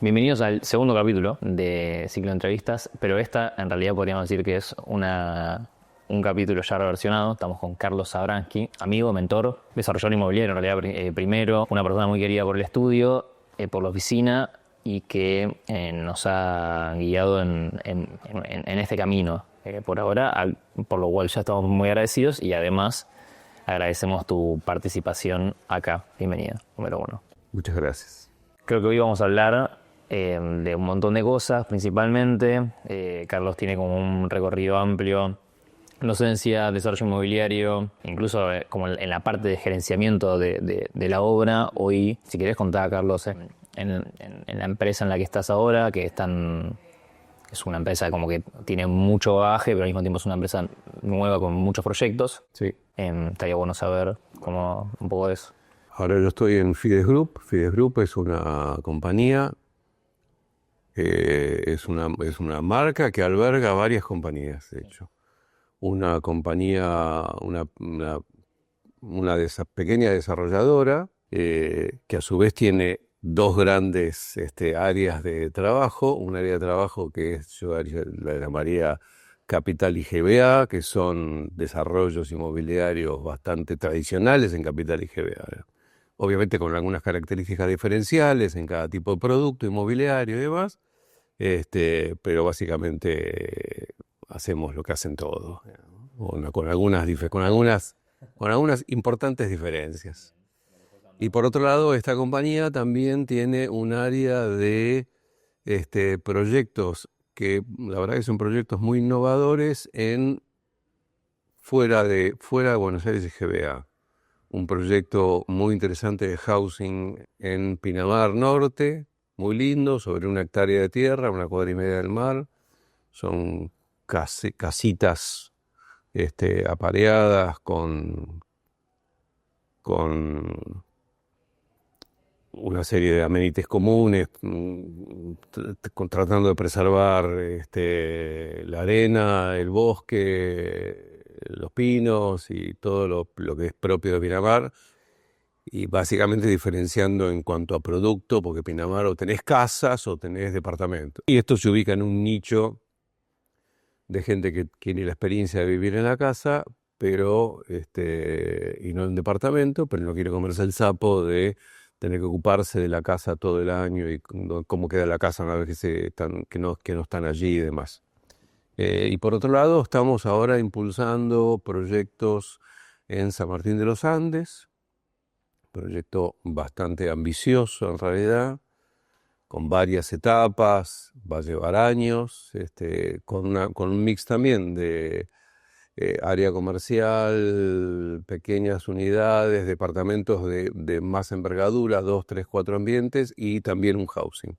Bienvenidos al segundo capítulo de Ciclo de Entrevistas, pero esta en realidad podríamos decir que es un capítulo ya reversionado. Estamos con Carlos Sabransky, amigo, mentor, desarrollador inmobiliario en realidad primero, una persona muy querida por el estudio, por la oficina y que nos ha guiado en este camino por ahora, por lo cual ya estamos muy agradecidos y además agradecemos tu participación acá. Bienvenido, número uno. Muchas gracias. Creo que hoy vamos a hablar de un montón de cosas, principalmente. Carlos tiene como un recorrido amplio en docencia, desarrollo inmobiliario, incluso como en la parte de gerenciamiento de la obra. Hoy, si querés contar, Carlos, en la empresa en la que estás ahora, es una empresa como que tiene mucho bagaje, pero al mismo tiempo es una empresa nueva con muchos proyectos. Sí. Estaría bueno saber cómo un poco de eso. Ahora yo estoy en Fides Group. Fides Group es una compañía, es una marca que alberga varias compañías, de hecho. Una compañía, una pequeña desarrolladora, que a su vez tiene dos grandes áreas de trabajo. Un área de trabajo que yo la llamaría Capital y GBA, que son desarrollos inmobiliarios bastante tradicionales en Capital y GBA. Obviamente con algunas características diferenciales en cada tipo de producto inmobiliario y demás, pero básicamente hacemos lo que hacen todos, ¿no? Con algunas importantes diferencias. Y por otro lado, esta compañía también tiene un área de proyectos que la verdad que son proyectos muy innovadores fuera de Buenos Aires y GBA. Un proyecto muy interesante de housing en Pinamar Norte, muy lindo, sobre 1 hectárea de tierra, 1,25 cuadras del mar. Son casitas apareadas con una serie de amenities comunes, tratando de preservar la arena, el bosque, los pinos y todo lo que es propio de Pinamar, y básicamente diferenciando en cuanto a producto, porque Pinamar o tenés casas o tenés departamentos. Y esto se ubica en un nicho de gente que tiene la experiencia de vivir en la casa, pero y no en un departamento, pero no quiere comerse el sapo de tener que ocuparse de la casa todo el año y cómo queda la casa una vez que no están allí y demás. Y por otro lado, estamos ahora impulsando proyectos en San Martín de los Andes, proyecto bastante ambicioso en realidad, con varias etapas, va a llevar años, con un mix también de área comercial, pequeñas unidades, departamentos de más envergadura, 2, 3, 4 ambientes y también un housing.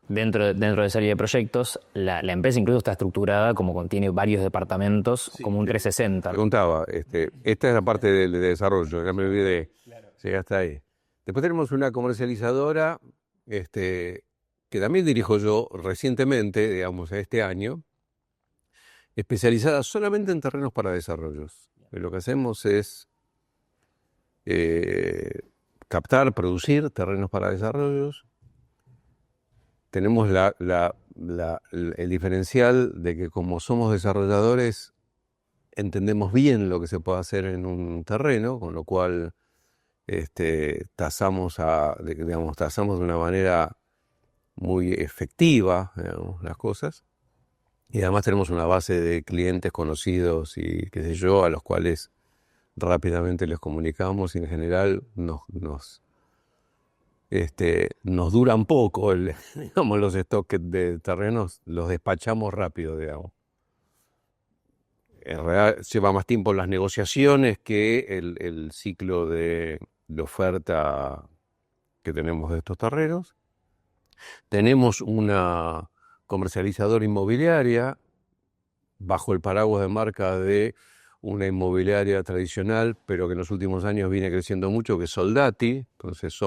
Dentro de esa serie de proyectos, la empresa incluso está estructurada como contiene varios departamentos, Sí, como un 360. preguntaba, esta es la parte de desarrollo, ya me olvidé, llegué hasta ahí. Después tenemos una comercializadora, que también dirijo yo recientemente, digamos, este año, especializada solamente en terrenos para desarrollos. Lo que hacemos es eh, captar, producir terrenos para desarrollos. Tenemos el diferencial de que como somos desarrolladores, entendemos bien lo que se puede hacer en un terreno, con lo cual tasamos de una manera muy efectiva, digamos, las cosas. Y además tenemos una base de clientes conocidos y qué sé yo, a los cuales rápidamente les comunicamos y en general nos duran poco, digamos, los stocks de terrenos los despachamos rápido, digamos. En realidad lleva más tiempo las negociaciones que el ciclo de oferta que tenemos de estos terrenos. Tenemos una comercializadora inmobiliaria bajo el paraguas de marca de una inmobiliaria tradicional, pero que en los últimos años viene creciendo mucho, que es Soldati. Entonces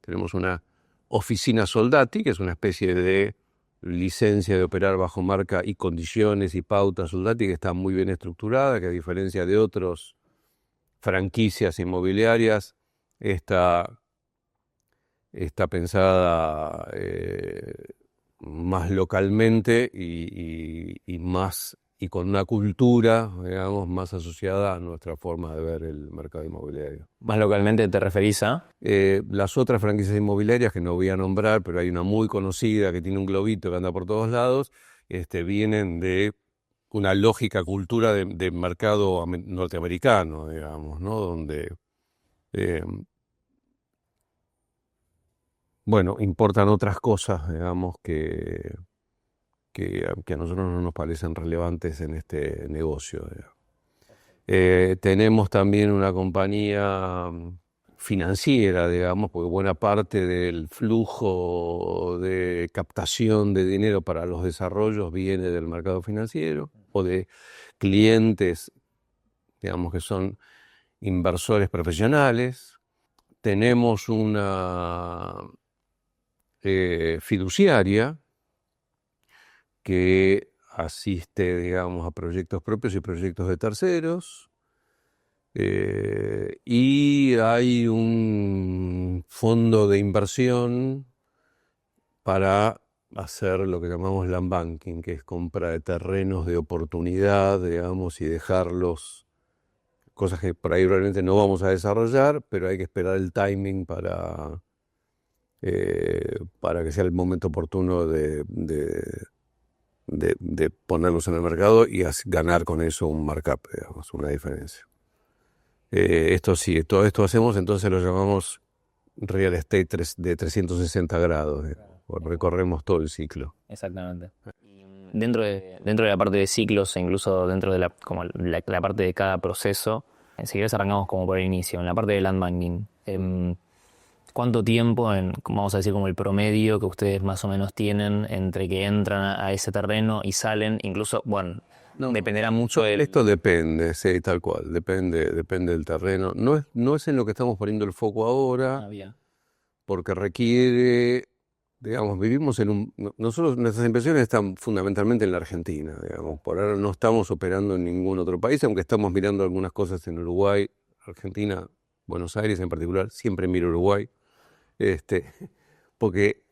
tenemos una oficina Soldati, que es una especie de licencia de operar bajo marca y condiciones y pautas Soldati, que está muy bien estructurada, que a diferencia de otras franquicias inmobiliarias, esta está pensada más localmente y con una cultura, digamos, más asociada a nuestra forma de ver el mercado inmobiliario. Más localmente te referís a... Las otras franquicias inmobiliarias, que no voy a nombrar, pero hay una muy conocida que tiene un globito que anda por todos lados, vienen de una lógica cultura de mercado norteamericano, digamos, ¿no? Donde, eh, bueno, importan otras cosas, digamos, que a nosotros no nos parecen relevantes en este negocio, digamos. Tenemos también una compañía financiera, digamos, porque buena parte del flujo de captación de dinero para los desarrollos viene del mercado financiero o de clientes, digamos, que son inversores profesionales. Tenemos una fiduciaria que asiste, digamos, a proyectos propios y proyectos de terceros. Y hay un fondo de inversión para hacer lo que llamamos land banking, que es compra de terrenos de oportunidad, digamos, y dejarlos, cosas que por ahí realmente no vamos a desarrollar, pero hay que esperar el timing para que sea el momento oportuno de ponerlos en el mercado y ganar con eso un markup, digamos, una diferencia. Esto sí, todo esto hacemos, entonces lo llamamos real estate de 360 grados, recorremos todo el ciclo. Exactamente. Dentro de la parte de ciclos e incluso dentro de como la parte de cada proceso, si querés arrancamos como por el inicio, en la parte de land banking. ¿Cuánto tiempo, vamos a decir como el promedio que ustedes más o menos tienen entre que entran a ese terreno y salen? Incluso, bueno, No, dependerá mucho de... esto depende, sí, tal cual, depende del terreno. No es en lo que estamos poniendo el foco ahora, porque requiere, digamos, vivimos nosotros, nuestras inversiones están fundamentalmente en la Argentina, digamos, por ahora no estamos operando en ningún otro país, aunque estamos mirando algunas cosas en Uruguay, Argentina, Buenos Aires en particular, siempre miro Uruguay, porque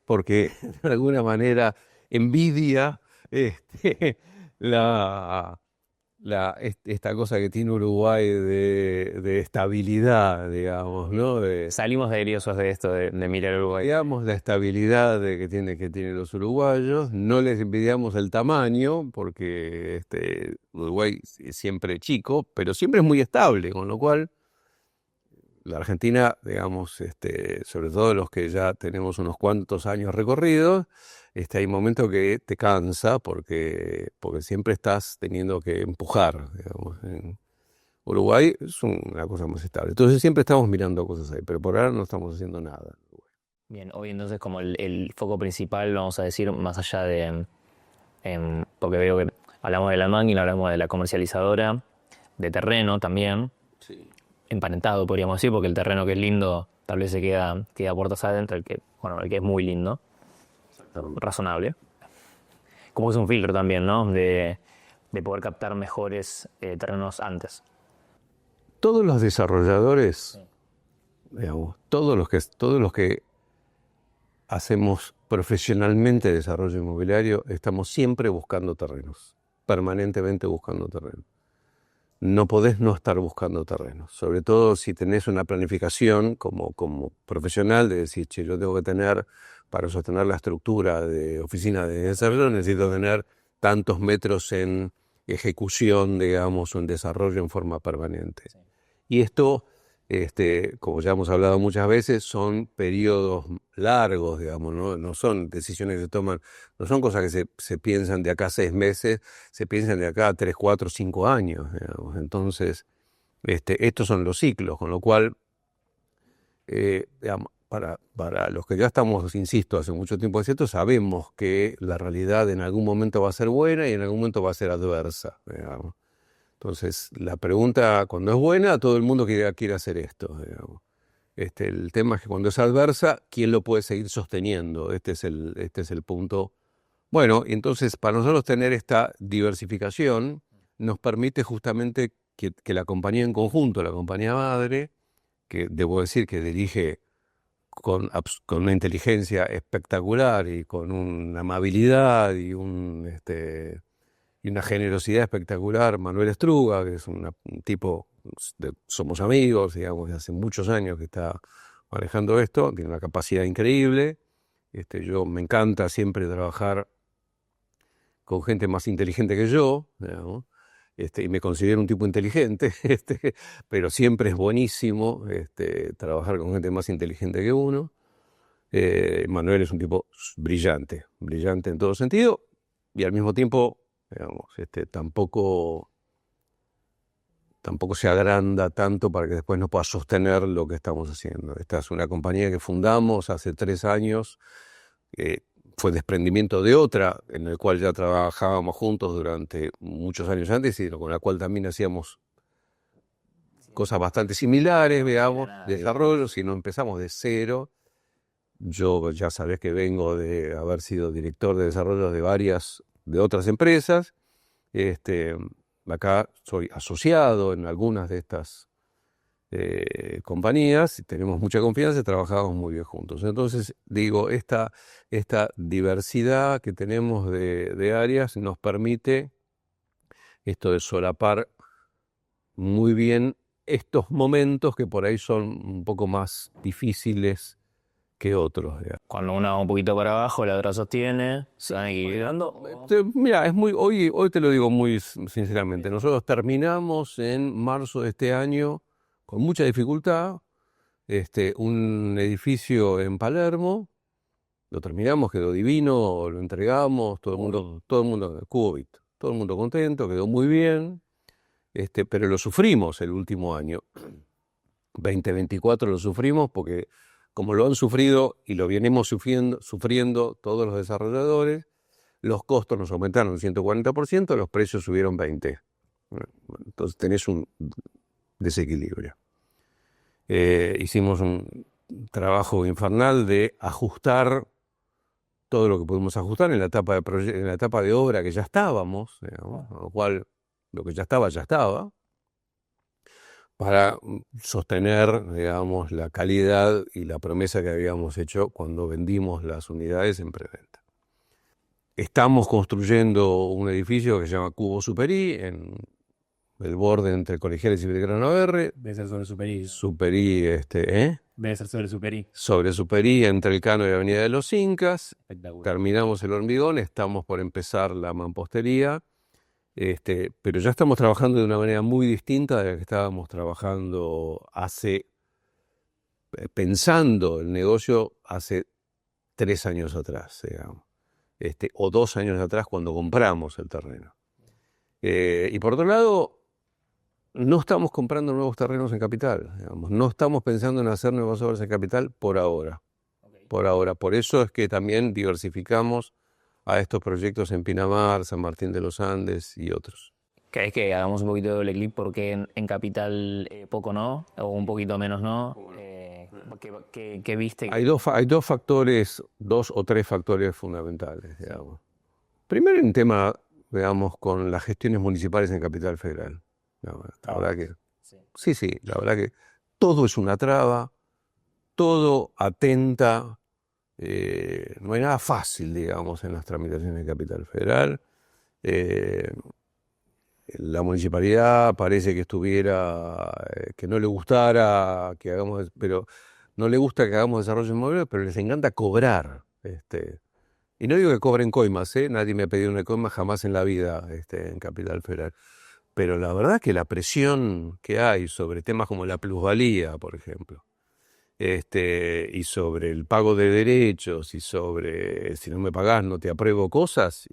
de alguna manera envidia la, esta cosa que tiene Uruguay de estabilidad, digamos, ¿no? Salimos delirosos de esto, de mirar Uruguay. Envidiamos la estabilidad que tienen los uruguayos, no les envidiamos el tamaño, porque Uruguay es siempre chico, pero siempre es muy estable, con lo cual la Argentina, digamos, sobre todo los que ya tenemos unos cuantos años recorridos, hay momentos que te cansa porque siempre estás teniendo que empujar, digamos. En Uruguay es una cosa más estable. Entonces siempre estamos mirando cosas ahí, pero por ahora no estamos haciendo nada. Bien, hoy entonces como el foco principal, vamos a decir, más allá porque veo que hablamos de la máquina, hablamos de la comercializadora, de terreno también. Sí. Emparentado, podríamos decir, porque el terreno que es lindo tal vez se queda puertas adentro, el que es muy lindo, razonable. Como es un filtro también, ¿no? De poder captar mejores terrenos antes. Todos los desarrolladores, digamos, todos los que hacemos profesionalmente desarrollo inmobiliario, estamos siempre buscando terrenos, permanentemente buscando terrenos. No podés no estar buscando terrenos, sobre todo si tenés una planificación como profesional de decir, che, yo tengo que tener, para sostener la estructura de oficina de desarrollo, necesito tener tantos metros en ejecución, digamos, o en desarrollo en forma permanente. Sí. Y esto, como ya hemos hablado muchas veces, son periodos largos, digamos, no son decisiones que se toman, no son cosas que se piensan de acá a 6 meses, se piensan de acá a 3, 4, 5 años, digamos. Entonces, estos son los ciclos, con lo cual, digamos, para los que ya estamos, insisto, hace mucho tiempo haciendo esto, sabemos que la realidad en algún momento va a ser buena y en algún momento va a ser adversa, digamos. Entonces, la pregunta, cuando es buena, todo el mundo quiere hacer esto, digamos. El tema es que cuando es adversa, ¿quién lo puede seguir sosteniendo? Este es el punto. Bueno, entonces, para nosotros tener esta diversificación, nos permite justamente que la compañía en conjunto, la compañía madre, que debo decir que dirige con una inteligencia espectacular y con una amabilidad y una generosidad espectacular, Manuel Estruga, que es un tipo, somos amigos, digamos, de hace muchos años que está manejando esto, tiene una capacidad increíble. Yo me encanta siempre trabajar con gente más inteligente que yo, digamos, y me considero un tipo inteligente, pero siempre es buenísimo trabajar con gente más inteligente que uno. Manuel es un tipo brillante, brillante en todo sentido, y al mismo tiempo, digamos, tampoco se agranda tanto para que después no pueda sostener lo que estamos haciendo. Esta es una compañía que fundamos hace 3 años, fue desprendimiento de otra, en la cual ya trabajábamos juntos durante muchos años antes y con la cual también hacíamos cosas bastante similares, veamos, desarrollo, si no empezamos de cero. Yo ya sabés que vengo de haber sido director de desarrollo de otras empresas. Acá soy asociado en algunas de estas compañías y tenemos mucha confianza y trabajamos muy bien juntos. Entonces, digo, esta diversidad que tenemos de áreas nos permite esto de solapar muy bien estos momentos que por ahí son un poco más difíciles que otros. Digamos. Cuando uno va un poquito para abajo, la otra sostiene, se van equilibrando. Mira, hoy te lo digo muy sinceramente. Nosotros terminamos en marzo de este año con mucha dificultad un edificio en Palermo. Lo terminamos, quedó divino, lo entregamos, todo el mundo, Cubovit, todo el mundo contento, quedó muy bien. Pero lo sufrimos el último año. 2024 lo sufrimos porque como lo han sufrido y lo venimos sufriendo todos los desarrolladores, los costos nos aumentaron un 140%, los precios subieron 20%. Entonces tenés un desequilibrio. Hicimos un trabajo infernal de ajustar todo lo que pudimos ajustar en la etapa de obra que ya estábamos, digamos, con lo cual lo que ya estaba, para sostener, digamos, la calidad y la promesa que habíamos hecho cuando vendimos las unidades en preventa. Estamos construyendo un edificio que se llama Cubo Superí, en el borde entre Colegiales y Belgrano R. Debe ser sobre Superí. Superí, Debe ser sobre Superí. Sobre Superí, entre el Cano y la Avenida de los Incas. Espectacular. Terminamos el hormigón, estamos por empezar la mampostería. Pero ya estamos trabajando de una manera muy distinta de la que estábamos trabajando pensando el negocio hace 3 años atrás, digamos, o 2 años atrás cuando compramos el terreno. Y por otro lado, no estamos comprando nuevos terrenos en Capital, digamos, no estamos pensando en hacer nuevas obras en Capital por ahora. Por ahora, por eso es que también diversificamos a estos proyectos en Pinamar, San Martín de los Andes y otros. ¿Querés que hagamos un poquito de doble clic? Porque en Capital poco no, o un poquito menos no. ¿Qué viste? Hay dos factores, 2 o 3 factores fundamentales, digamos. Primero, un tema, digamos, con las gestiones municipales en Capital Federal. La verdad que, sí, la verdad que todo es una traba, todo atenta. No hay nada fácil, digamos, en las tramitaciones de Capital Federal. La municipalidad parece que que no le gustara que hagamos, pero no le gusta que hagamos desarrollo inmobiliario, pero les encanta cobrar. Y no digo que cobren coimas, nadie me ha pedido una coima jamás en la vida en Capital Federal. Pero la verdad es que la presión que hay sobre temas como la plusvalía, por ejemplo, y sobre el pago de derechos y sobre si no me pagás no te apruebo cosas,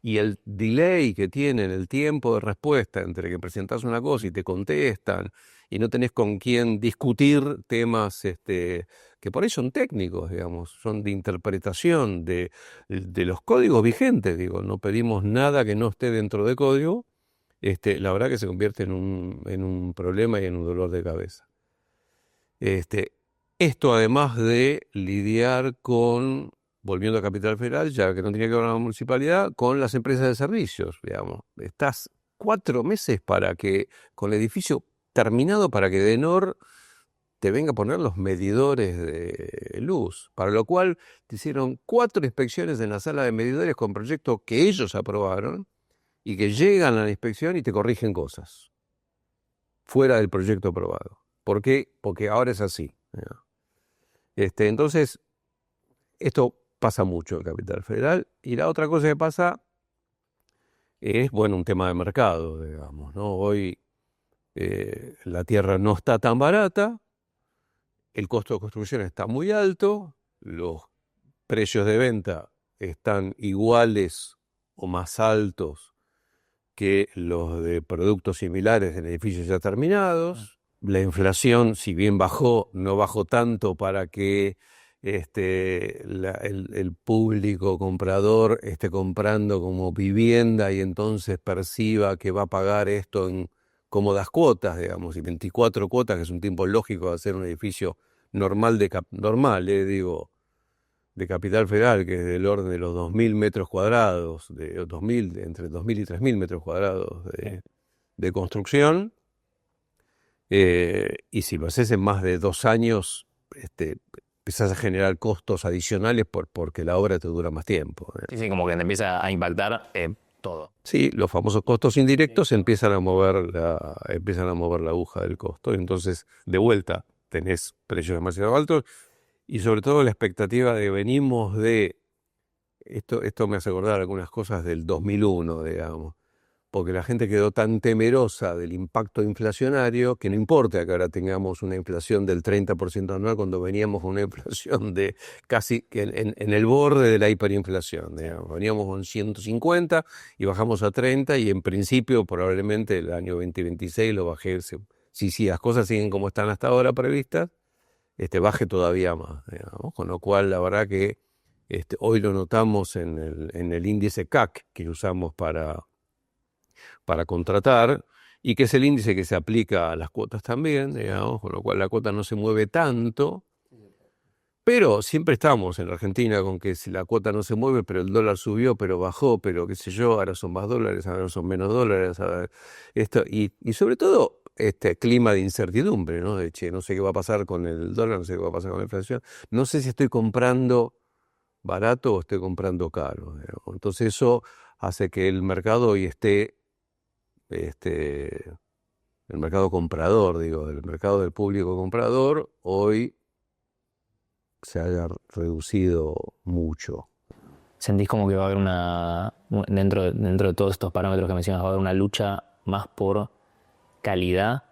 y el delay que tienen, el tiempo de respuesta entre que presentás una cosa y te contestan y no tenés con quién discutir temas que por ahí son técnicos, digamos, son de interpretación de los códigos vigentes, digo, no pedimos nada que no esté dentro de código, la verdad que se convierte en un problema y en un dolor de cabeza. Esto además de lidiar con, volviendo a Capital Federal, ya que no tenía que ver con la municipalidad, con las empresas de servicios, digamos. Estás 4 meses con el edificio terminado para que Denor te venga a poner los medidores de luz, para lo cual te hicieron 4 inspecciones en la sala de medidores con proyectos que ellos aprobaron y que llegan a la inspección y te corrigen cosas fuera del proyecto aprobado. ¿Por qué? Porque ahora es así. Entonces, esto pasa mucho en Capital Federal. Y la otra cosa que pasa es, bueno, un tema de mercado, digamos, ¿no? Hoy la tierra no está tan barata, el costo de construcción está muy alto, los precios de venta están iguales o más altos que los de productos similares en edificios ya terminados. La inflación, si bien bajó, no bajó tanto para que el público comprador esté comprando como vivienda y entonces perciba que va a pagar esto en cómodas cuotas, digamos, y 24 cuotas, que es un tiempo lógico de hacer un edificio normal, de Capital Federal, que es del orden de los 2.000 metros cuadrados, entre 2.000 y 3.000 metros cuadrados de construcción. Y si lo haces en más de 2 años, empezás a generar costos adicionales porque la obra te dura más tiempo. Sí, como que te empieza a impactar todo. Sí, los famosos costos indirectos empiezan a mover la aguja del costo. Entonces, de vuelta, tenés precios demasiado altos y sobre todo la expectativa de venimos de... Esto me hace acordar algunas cosas del 2001, digamos, porque la gente quedó tan temerosa del impacto inflacionario que no importa que ahora tengamos una inflación del 30% anual cuando veníamos con una inflación de casi en el borde de la hiperinflación. Digamos. Veníamos con 150 y bajamos a 30 y en principio probablemente el año 2026 lo bajé, si las cosas siguen como están hasta ahora previstas, baje todavía más, digamos. Con lo cual la verdad que hoy lo notamos en el índice CAC que usamos para contratar, y que es el índice que se aplica a las cuotas también, digamos, con lo cual la cuota no se mueve tanto, pero siempre estamos en la Argentina con que si la cuota no se mueve, pero el dólar subió, pero bajó, pero qué sé yo, ahora son más dólares, ahora son menos dólares, y sobre todo este clima de incertidumbre, ¿no? De no sé qué va a pasar con el dólar, no sé qué va a pasar con la inflación, no sé si estoy comprando barato o estoy comprando caro, digamos. Entonces eso hace que el mercado hoy esté el mercado comprador, el mercado del público comprador, hoy se haya reducido mucho. ¿Sentís como que va a haber dentro de todos estos parámetros que mencionas, va a haber una lucha más por calidad?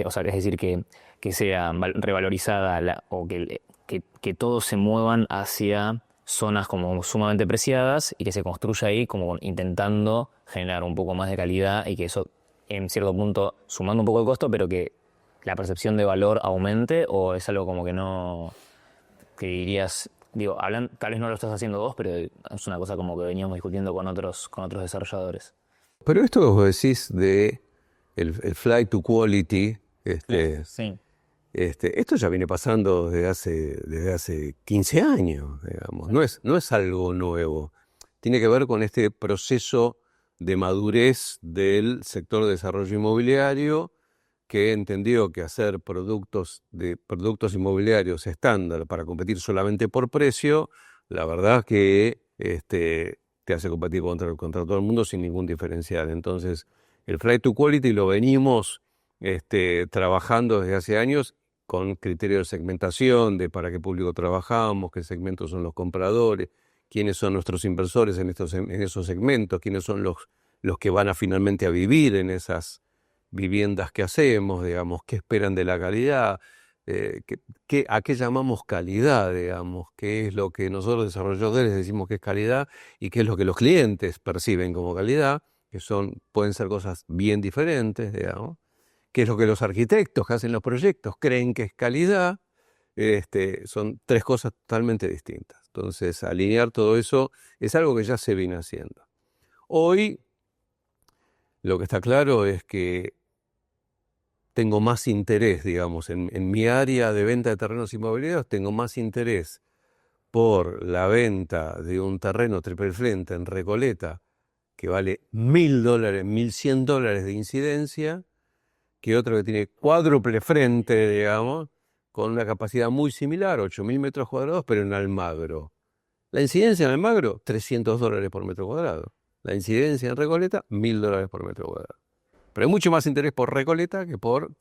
O sea, es decir, que sea revalorizada o que todos se muevan hacia zonas como sumamente preciadas y que se construya ahí como intentando generar un poco más de calidad y que eso en cierto punto sumando un poco de costo, pero que la percepción de valor aumente, o es algo como que no, que dirías, tal vez no lo estás haciendo vos, pero es una cosa como que veníamos discutiendo con otros desarrolladores. Pero esto que vos decís de el flight to quality, Sí. Esto ya viene pasando desde hace 15 años, digamos. No es algo nuevo. Tiene que ver con este proceso de madurez del sector de desarrollo inmobiliario, que entendió que hacer productos inmobiliarios estándar para competir solamente por precio, la verdad que te hace competir contra todo el mundo sin ningún diferencial. Entonces, el flight to quality lo venimos trabajando desde hace años con criterios de segmentación, de para qué público trabajamos, qué segmentos son los compradores, quiénes son nuestros inversores en esos segmentos, quiénes son los que van finalmente a vivir en esas viviendas que hacemos, digamos, qué esperan de la calidad, a qué llamamos calidad, digamos, qué es lo que nosotros desarrolladores decimos que es calidad y qué es lo que los clientes perciben como calidad, que pueden ser cosas bien diferentes, digamos. Qué es lo que los arquitectos que hacen los proyectos creen que es calidad, son 3 cosas totalmente distintas. Entonces, alinear todo eso es algo que ya se viene haciendo. Hoy, lo que está claro es que tengo más interés, digamos, en mi área de venta de terrenos inmobiliarios, tengo más interés por la venta de un terreno triple frente en Recoleta que vale $1.000, $1.100 de incidencia, que otro que tiene cuádruple frente, digamos, con una capacidad muy similar, 8.000 metros cuadrados, pero en Almagro. La incidencia en Almagro, $300 por metro cuadrado. La incidencia en Recoleta, $1.000 por metro cuadrado. Pero hay mucho más interés por Recoleta que por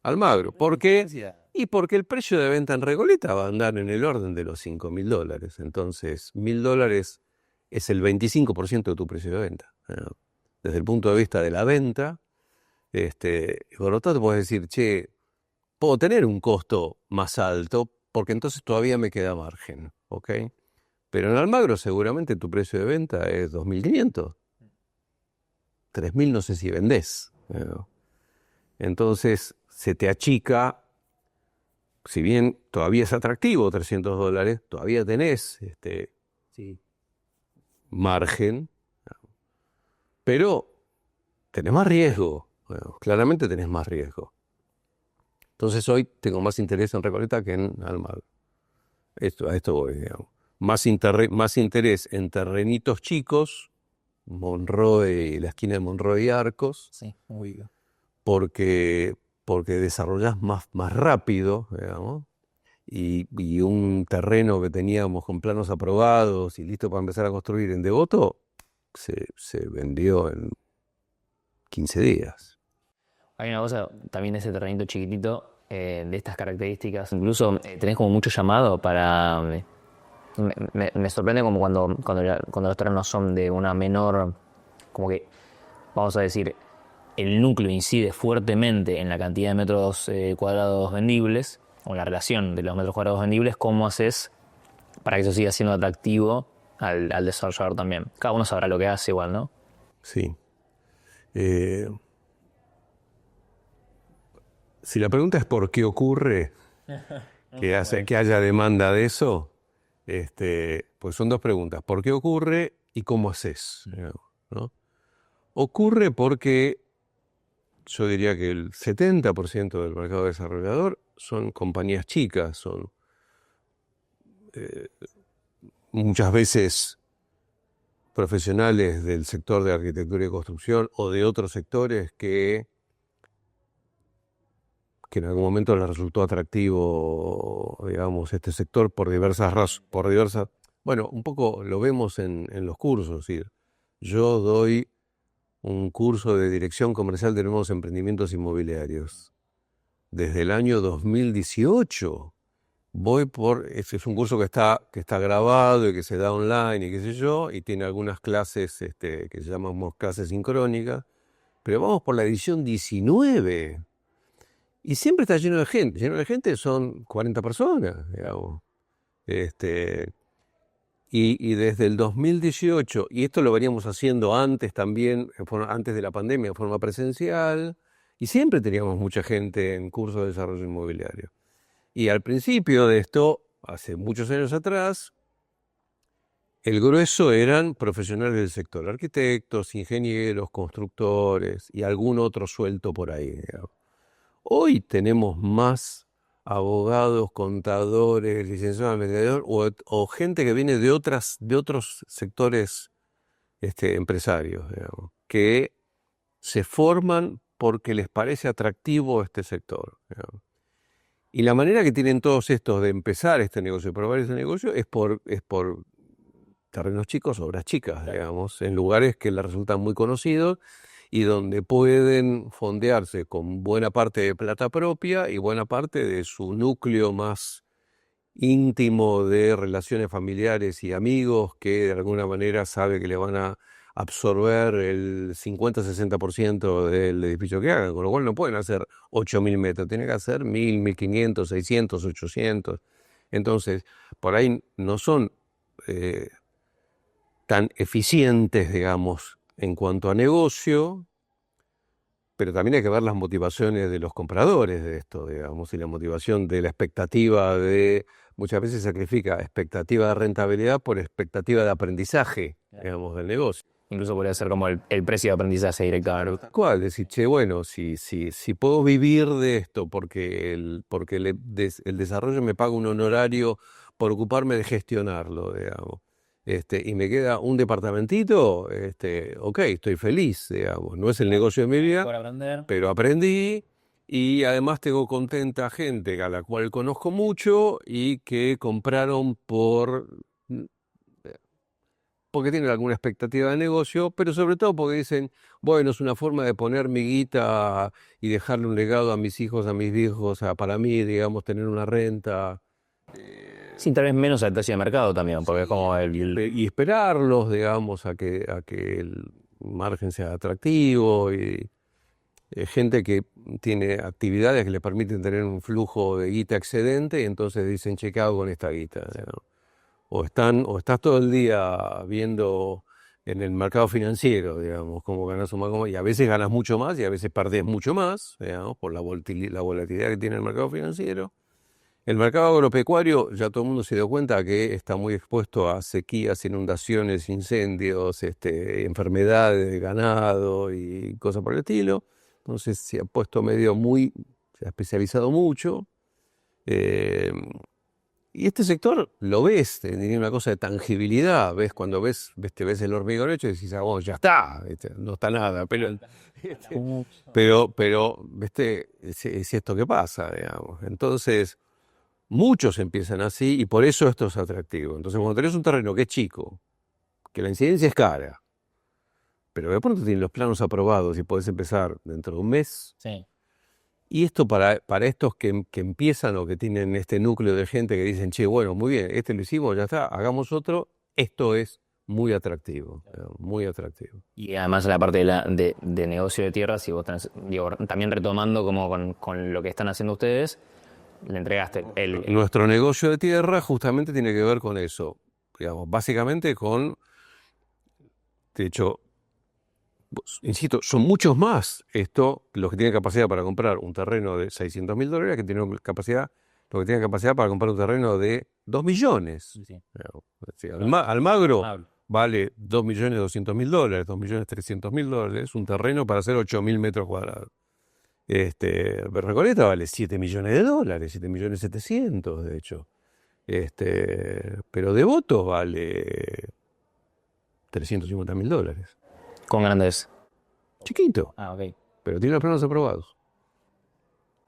Almagro. ¿Por qué? Y porque el precio de venta en Recoleta va a andar en el orden de los $5.000. Entonces, $1.000 es el 25% de tu precio de venta. Desde el punto de vista de la venta, por lo tanto puedes decir, che, puedo tener un costo más alto porque entonces todavía me queda margen, ¿ok? Pero en Almagro seguramente tu precio de venta es 2.500. 3.000 no sé si vendés. Entonces se te achica, si bien todavía es atractivo $300, todavía tenés margen, pero tenés más riesgo. Bueno, claramente tenés más riesgo. Entonces hoy tengo más interés en Recoleta que en Almagro. A esto voy, digamos. Más interés en terrenitos chicos, Monroe, la esquina de Monroe y Arcos. Sí, muy bien. Porque desarrollás más rápido, digamos, y un terreno que teníamos con planos aprobados y listo para empezar a construir en Devoto, se vendió en 15 días. Hay una cosa, también ese terrenito chiquitito, de estas características, incluso tenés como mucho llamado para... Me sorprende como cuando los terrenos son de una menor, como que, vamos a decir, el núcleo incide fuertemente en la cantidad de metros cuadrados vendibles, o en la relación de los metros cuadrados vendibles, ¿cómo haces para que eso siga siendo atractivo al desarrollador también? Cada uno sabrá lo que hace igual, ¿no? Sí. Si la pregunta es por qué ocurre que haya demanda de eso, pues son dos preguntas. ¿Por qué ocurre y cómo haces? ¿No? Ocurre porque yo diría que el 70% del mercado desarrollador son compañías chicas, son muchas veces profesionales del sector de arquitectura y construcción o de otros sectores que en algún momento les resultó atractivo, digamos, este sector por diversas razones. Bueno, un poco lo vemos en los cursos. Es decir, yo doy un curso de dirección comercial de nuevos emprendimientos inmobiliarios. Desde el año 2018 este es un curso que está grabado y que se da online y qué sé yo, y tiene algunas clases que llamamos clases sincrónicas, pero vamos por la edición 19 y siempre está lleno de gente. Lleno de gente son 40 personas, digamos. Y desde el 2018, y esto lo veníamos haciendo antes también, antes de la pandemia, de forma presencial, y siempre teníamos mucha gente en cursos de desarrollo inmobiliario. Y al principio de esto, hace muchos años atrás, el grueso eran profesionales del sector, arquitectos, ingenieros, constructores y algún otro suelto por ahí, digamos. Hoy tenemos más abogados, contadores, licenciados en mediador o gente que viene de otros sectores empresarios, digamos, que se forman porque les parece atractivo este sector, digamos. Y la manera que tienen todos estos de empezar este negocio, probar este negocio, es por terrenos chicos, obras chicas, digamos, en lugares que les resultan muy conocidos y donde pueden fondearse con buena parte de plata propia y buena parte de su núcleo más íntimo de relaciones familiares y amigos que de alguna manera sabe que le van a absorber el 50-60% del edificio que hagan, con lo cual no pueden hacer 8.000 metros, tienen que hacer 1.000, 1.500, 600, 800. Entonces, por ahí no son tan eficientes, digamos, en cuanto a negocio, pero también hay que ver las motivaciones de los compradores de esto, digamos, y la motivación de la expectativa muchas veces sacrifica expectativa de rentabilidad por expectativa de aprendizaje, digamos, del negocio. Incluso podría ser como el precio de aprendizaje directamente. ¿Cuál? Decir, che, bueno, si puedo vivir de esto porque el desarrollo me paga un honorario por ocuparme de gestionarlo, digamos, y me queda un departamentito, ok, estoy feliz, digamos. No es el negocio de mi vida, Por aprender. pero aprendí Y además tengo contenta gente a la cual conozco mucho y que compraron porque tienen alguna expectativa de negocio, pero sobre todo porque dicen, bueno, es una forma de poner mi guita y dejarle un legado a mis hijos, a mis viejos, para mí, digamos, tener una renta. Sí, tal vez menos al precio de mercado también, porque es como Y esperarlos, digamos, a que el margen sea atractivo y gente que tiene actividades que le permiten tener un flujo de guita excedente y entonces dicen, che, ¿qué hago con esta guita? ¿No? O estás todo el día viendo en el mercado financiero, digamos, cómo ganas un más, y a veces ganas mucho más y a veces perdés mucho más, digamos, por la volatilidad que tiene el mercado financiero. El mercado agropecuario, ya todo el mundo se dio cuenta que está muy expuesto a sequías, inundaciones, incendios, enfermedades de ganado y cosas por el estilo. Entonces se ha puesto se ha especializado mucho. Eh, y este sector lo ves, tiene una cosa de tangibilidad. Ves cuando te ves el hormigón hecho y decís, oh, ya está, no está nada. Pero ¿viste? Es esto que pasa, digamos. Entonces, muchos empiezan así y por eso esto es atractivo. Entonces, cuando tenés un terreno que es chico, que la incidencia es cara, pero de pronto tienes los planos aprobados y podés empezar dentro de un mes. Sí. Y esto para estos que empiezan o que tienen este núcleo de gente que dicen, che, bueno, muy bien, lo hicimos, ya está, hagamos otro, esto es muy atractivo, muy atractivo. Y además la parte de negocio de tierras, si vos tenés, digo, también retomando como con lo que están haciendo ustedes, le entregaste Nuestro negocio de tierra justamente tiene que ver con eso, digamos, básicamente de hecho, insisto, son muchos más los que tienen capacidad para comprar un terreno de $600.000 que tienen capacidad, los que tienen capacidad para comprar un terreno de 2 millones. Sí. Almagro vale $2.200.000, $2.300.000, un terreno para hacer 8.000 metros cuadrados. Recoleta vale $7 millones, $7.700.000, de hecho. Pero Devoto vale $350.000. con grandes. Chiquito, Ok. pero tiene los planos aprobados.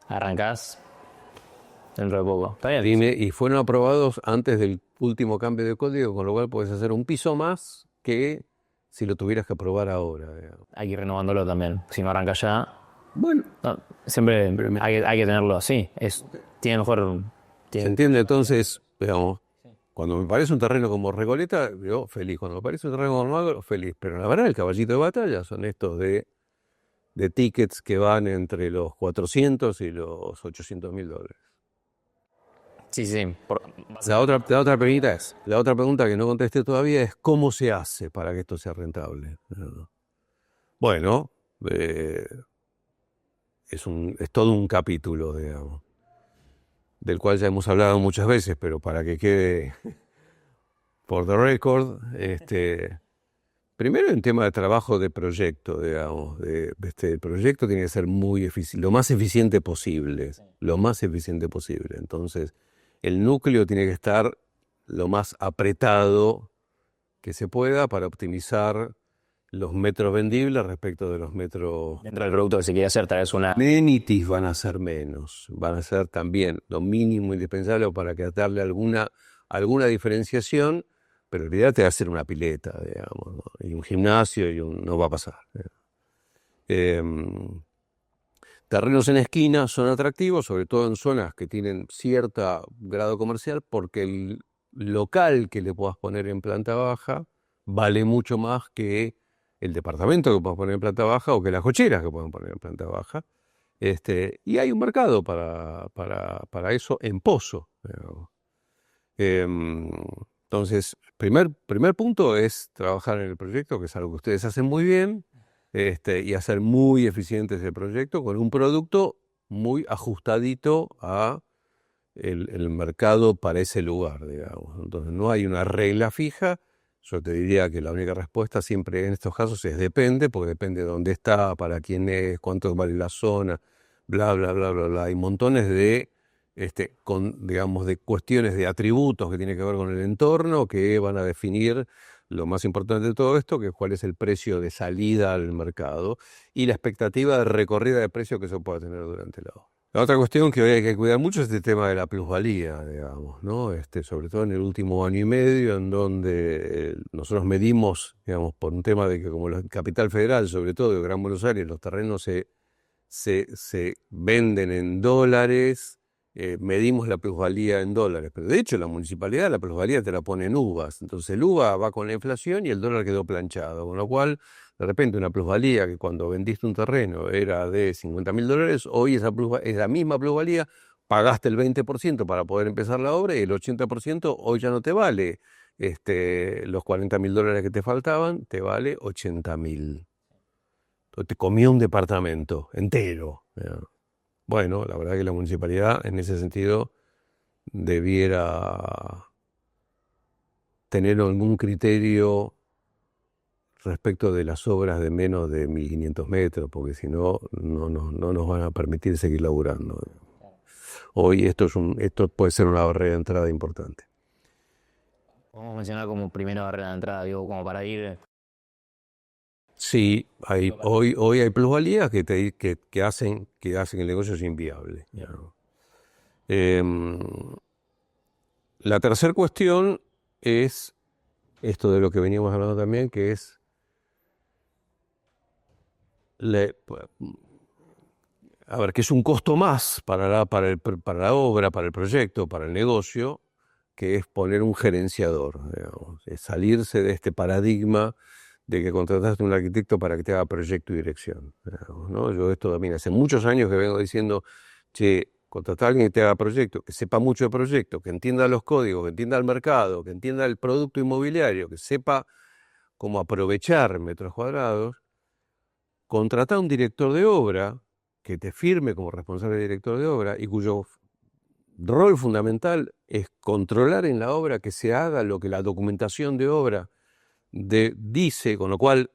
Arrancás dentro de poco. Está bien. Y fueron aprobados antes del último cambio de código, con lo cual puedes hacer un piso más que si lo tuvieras que aprobar ahora, digamos. Hay que ir renovándolo también. Si no arranca ya. Bueno, No, siempre hay que tenerlo así. Tiene mejor. ¿se entiende? Entonces, digamos, cuando me parece un terreno como Recoleta, yo feliz. Cuando me parece un terreno como Almagro, feliz. Pero la verdad, el caballito de batalla son estos de tickets que van entre los 400 y los $800.000. Sí. La otra pregunta que no contesté todavía es ¿cómo se hace para que esto sea rentable? Bueno, es todo un capítulo, digamos, del cual ya hemos hablado muchas veces, pero para que quede por the record, primero en tema de trabajo de proyecto, digamos, el proyecto tiene que ser muy eficiente, lo más eficiente posible, lo más eficiente posible. Entonces, el núcleo tiene que estar lo más apretado que se pueda para optimizar los metros vendibles respecto de los metros. Dentro del producto que se quiere hacer, tal vez una. Amenities van a ser menos, van a ser también lo mínimo indispensable para que darle alguna diferenciación, pero olvídate de hacer una pileta, digamos, ¿no? Y un gimnasio no va a pasar. Terrenos en esquina son atractivos, sobre todo en zonas que tienen cierto grado comercial, porque el local que le puedas poner en planta baja vale mucho más que el departamento que puedas poner en planta baja o que las cocheras que puedan poner en planta baja. Y hay un mercado para eso en Pozo. Entonces, primer punto es trabajar en el proyecto, que es algo que ustedes hacen muy bien, y hacer muy eficiente ese proyecto con un producto muy ajustadito a el mercado para ese lugar, digamos. Entonces, no hay una regla fija. Yo te diría que la única respuesta siempre en estos casos es depende, porque depende de dónde está, para quién es, cuánto vale la zona, bla, bla, bla, bla, bla. Hay montones digamos, de cuestiones de atributos que tienen que ver con el entorno que van a definir lo más importante de todo esto, que es cuál es el precio de salida al mercado y la expectativa de recorrida de precio que se pueda tener durante la obra. La otra cuestión que hoy hay que cuidar mucho es el tema de la plusvalía, digamos, ¿no? Sobre todo en el último año y medio, en donde nosotros medimos, digamos, por un tema de que como la capital federal, sobre todo de Gran Buenos Aires, los terrenos se venden en dólares, medimos la plusvalía en dólares, pero de hecho la municipalidad la plusvalía te la pone en uvas, entonces el uva va con la inflación y el dólar quedó planchado, con lo cual de repente una plusvalía que cuando vendiste un terreno era de $50.000, hoy esa misma plusvalía pagaste el 20% para poder empezar la obra y el 80% hoy ya no te vale los $40.000 que te faltaban, te vale 80.000. Entonces te comió un departamento entero. Bueno, la verdad que la municipalidad en ese sentido debiera tener algún criterio respecto de las obras de menos de 1.500 metros, porque si no, no nos van a permitir seguir laburando. Hoy esto puede ser una barrera de entrada importante. Podemos mencionar como primera barrera de entrada, digo, como para ir... Sí, hoy hay plusvalías que hacen el negocio inviable. La tercera cuestión es esto de lo que veníamos hablando también, que es que es un costo más para la obra, para el proyecto, para el negocio, que es poner un gerenciador, digamos, es salirse de este paradigma de que contrataste a un arquitecto para que te haga proyecto y dirección, digamos, ¿no? Yo esto también hace muchos años que vengo diciendo, che, contratar a alguien que te haga proyecto, que sepa mucho de proyecto, que entienda los códigos, que entienda el mercado, que entienda el producto inmobiliario, que sepa cómo aprovechar metros cuadrados. Contratar a un director de obra que te firme como responsable director de obra y cuyo rol fundamental es controlar en la obra que se haga lo que la documentación de obra dice, con lo cual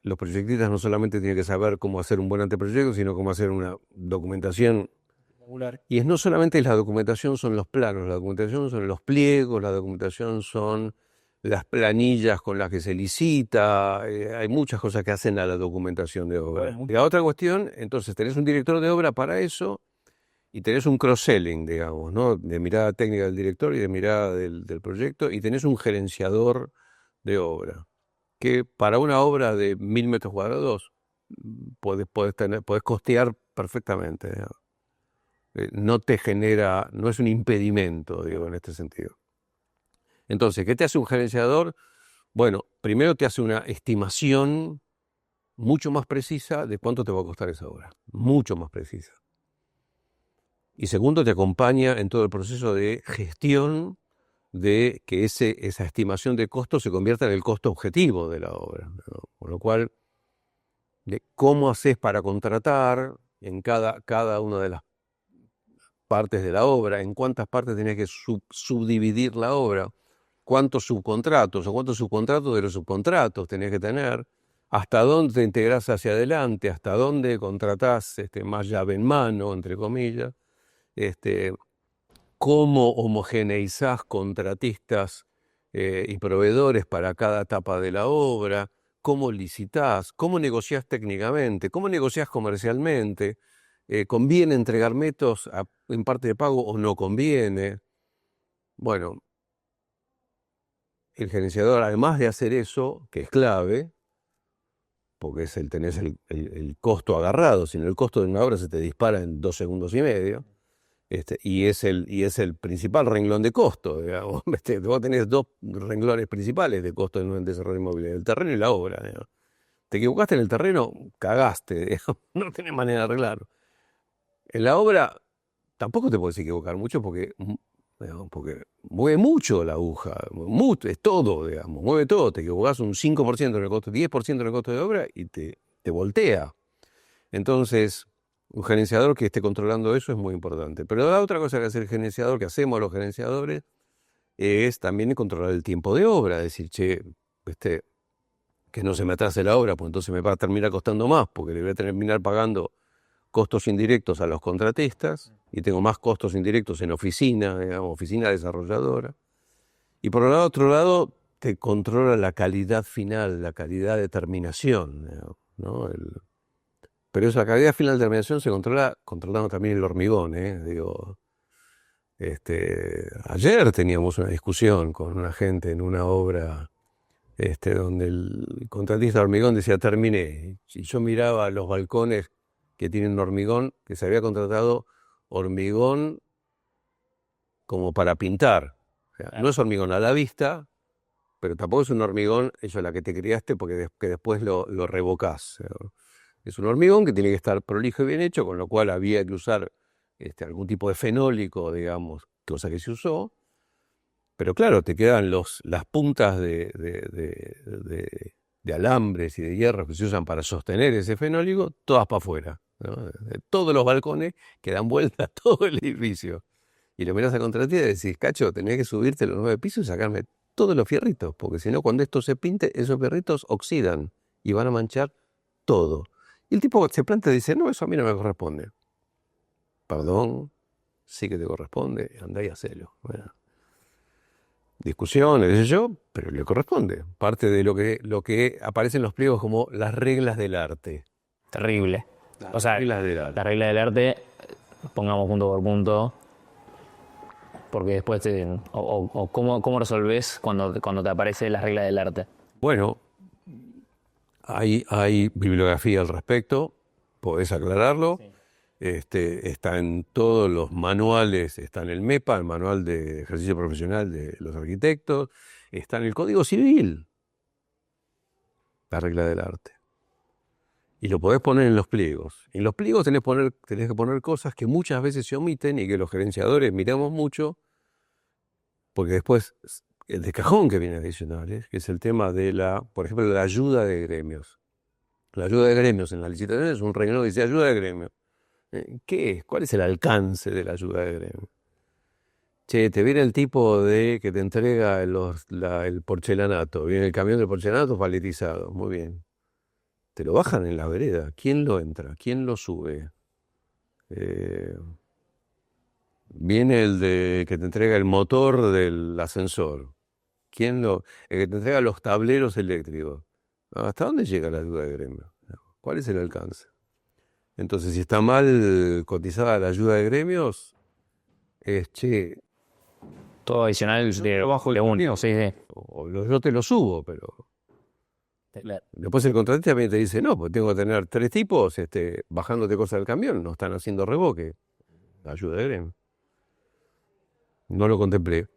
los proyectistas no solamente tienen que saber cómo hacer un buen anteproyecto, sino cómo hacer una documentación. Y no solamente la documentación son los planos, la documentación son los pliegos, la documentación son las planillas con las que se licita, hay muchas cosas que hacen a la documentación de obra. Y la otra cuestión, entonces tenés un director de obra para eso y tenés un cross-selling, digamos, ¿no? De mirada técnica del director y de mirada del proyecto, y tenés un gerenciador de obra, que para una obra de 1.000 metros cuadrados podés costear perfectamente, digamos. No te genera, no es un impedimento, digo, en este sentido. Entonces, ¿qué te hace un gerenciador? Bueno, primero te hace una estimación mucho más precisa de cuánto te va a costar esa obra, mucho más precisa. Y segundo, te acompaña en todo el proceso de gestión de que esa estimación de costo se convierta en el costo objetivo de la obra, ¿no? Con lo cual, de cómo haces para contratar en cada una de las partes de la obra, en cuántas partes tenés que subdividir la obra, cuántos subcontratos o cuántos subcontratos de los subcontratos tenés que tener, hasta dónde te integrás hacia adelante, hasta dónde contratás más llave en mano, entre comillas, cómo homogeneizás contratistas y proveedores para cada etapa de la obra, cómo licitás, cómo negociás técnicamente, cómo negociás comercialmente, ¿conviene entregar métodos en parte de pago o no conviene? Bueno, el gerenciador, además de hacer eso, que es clave, porque tenés el costo agarrado, si no el costo de una obra se te dispara en 2 segundos y medio, y es el principal renglón de costo, digamos. Vos tenés 2 renglones principales de costo en un desarrollo inmobiliario, el terreno y la obra, digamos. Te equivocaste en el terreno, cagaste, digamos. No tenés manera de arreglarlo. En la obra tampoco te podés equivocar mucho porque mueve mucho la aguja, es todo, digamos, mueve todo. Te equivocás un 5% en el costo, 10% en el costo de obra y te voltea. Entonces, un gerenciador que esté controlando eso es muy importante. Pero la otra cosa que hace el gerenciador, que hacemos los gerenciadores, es también controlar el tiempo de obra. Decir, che, que no se me atrase la obra, pues entonces me va a terminar costando más, porque le voy a terminar pagando costos indirectos a los contratistas, y tengo más costos indirectos en oficina, digamos, oficina desarrolladora. Y por el otro lado, te controla la calidad final, la calidad de terminación, ¿no? Pero esa calidad final de terminación se controla controlando también el hormigón, digo. Ayer teníamos una discusión con una gente en una obra donde el contratista de hormigón decía terminé, y yo miraba los balcones que tienen hormigón, que se había contratado hormigón como para pintar. O sea, no es hormigón a la vista, pero tampoco es un hormigón hecho a la que te criaste porque que después lo revocás. Es un hormigón que tiene que estar prolijo y bien hecho, con lo cual había que usar algún tipo de fenólico, digamos, cosa que se usó. Pero claro, te quedan las puntas de alambres y de hierro que se usan para sostener ese fenólico, todas para afuera, ¿no? De todos los balcones que dan vuelta a todo el edificio. Y lo mirás a contratista y decís, Cacho, tenés que subirte los 9 pisos y sacarme todos los fierritos, porque si no, cuando esto se pinte, esos fierritos oxidan y van a manchar todo. Y el tipo se plantea y dice, no, eso a mí no me corresponde. Perdón, sí que te corresponde, andá y hacelo. Bueno, discusiones, qué sé yo, pero le corresponde. Parte de lo que aparece en los pliegos como las reglas del arte. Terrible. O sea, reglas del arte. las reglas del arte, pongamos punto por punto, porque después ¿cómo resolvés cuando te aparece las reglas del arte? Bueno, hay bibliografía al respecto, podés aclararlo. Sí. Está en todos los manuales, está en el MEPA, el Manual de Ejercicio Profesional de los Arquitectos, está en el Código Civil, la regla del arte. Y lo podés poner en los pliegos. En los pliegos tenés que poner cosas que muchas veces se omiten y que los gerenciadores miramos mucho, porque después el de cajón que viene adicional, que es el tema de por ejemplo, la ayuda de gremios. La ayuda de gremios en la licitación es un renglón que dice ayuda de gremios. ¿Qué es? ¿Cuál es el alcance de la ayuda de gremio? Che, te viene el tipo que te entrega el porcelanato, viene el camión del porcelanato paletizado, muy bien. Te lo bajan en la vereda, ¿quién lo entra? ¿Quién lo sube? Viene el que te entrega el motor del ascensor, el que te entrega los tableros eléctricos. ¿Hasta dónde llega la ayuda de gremio? ¿Cuál es el alcance? Entonces, si está mal cotizada la ayuda de gremios, todo adicional de uno. Sí, sí. O yo te lo subo, pero después el contratista también te dice, no, pues tengo que tener 3 tipos bajándote cosas del camión, no están haciendo reboque. Ayuda de gremio. No lo contemplé.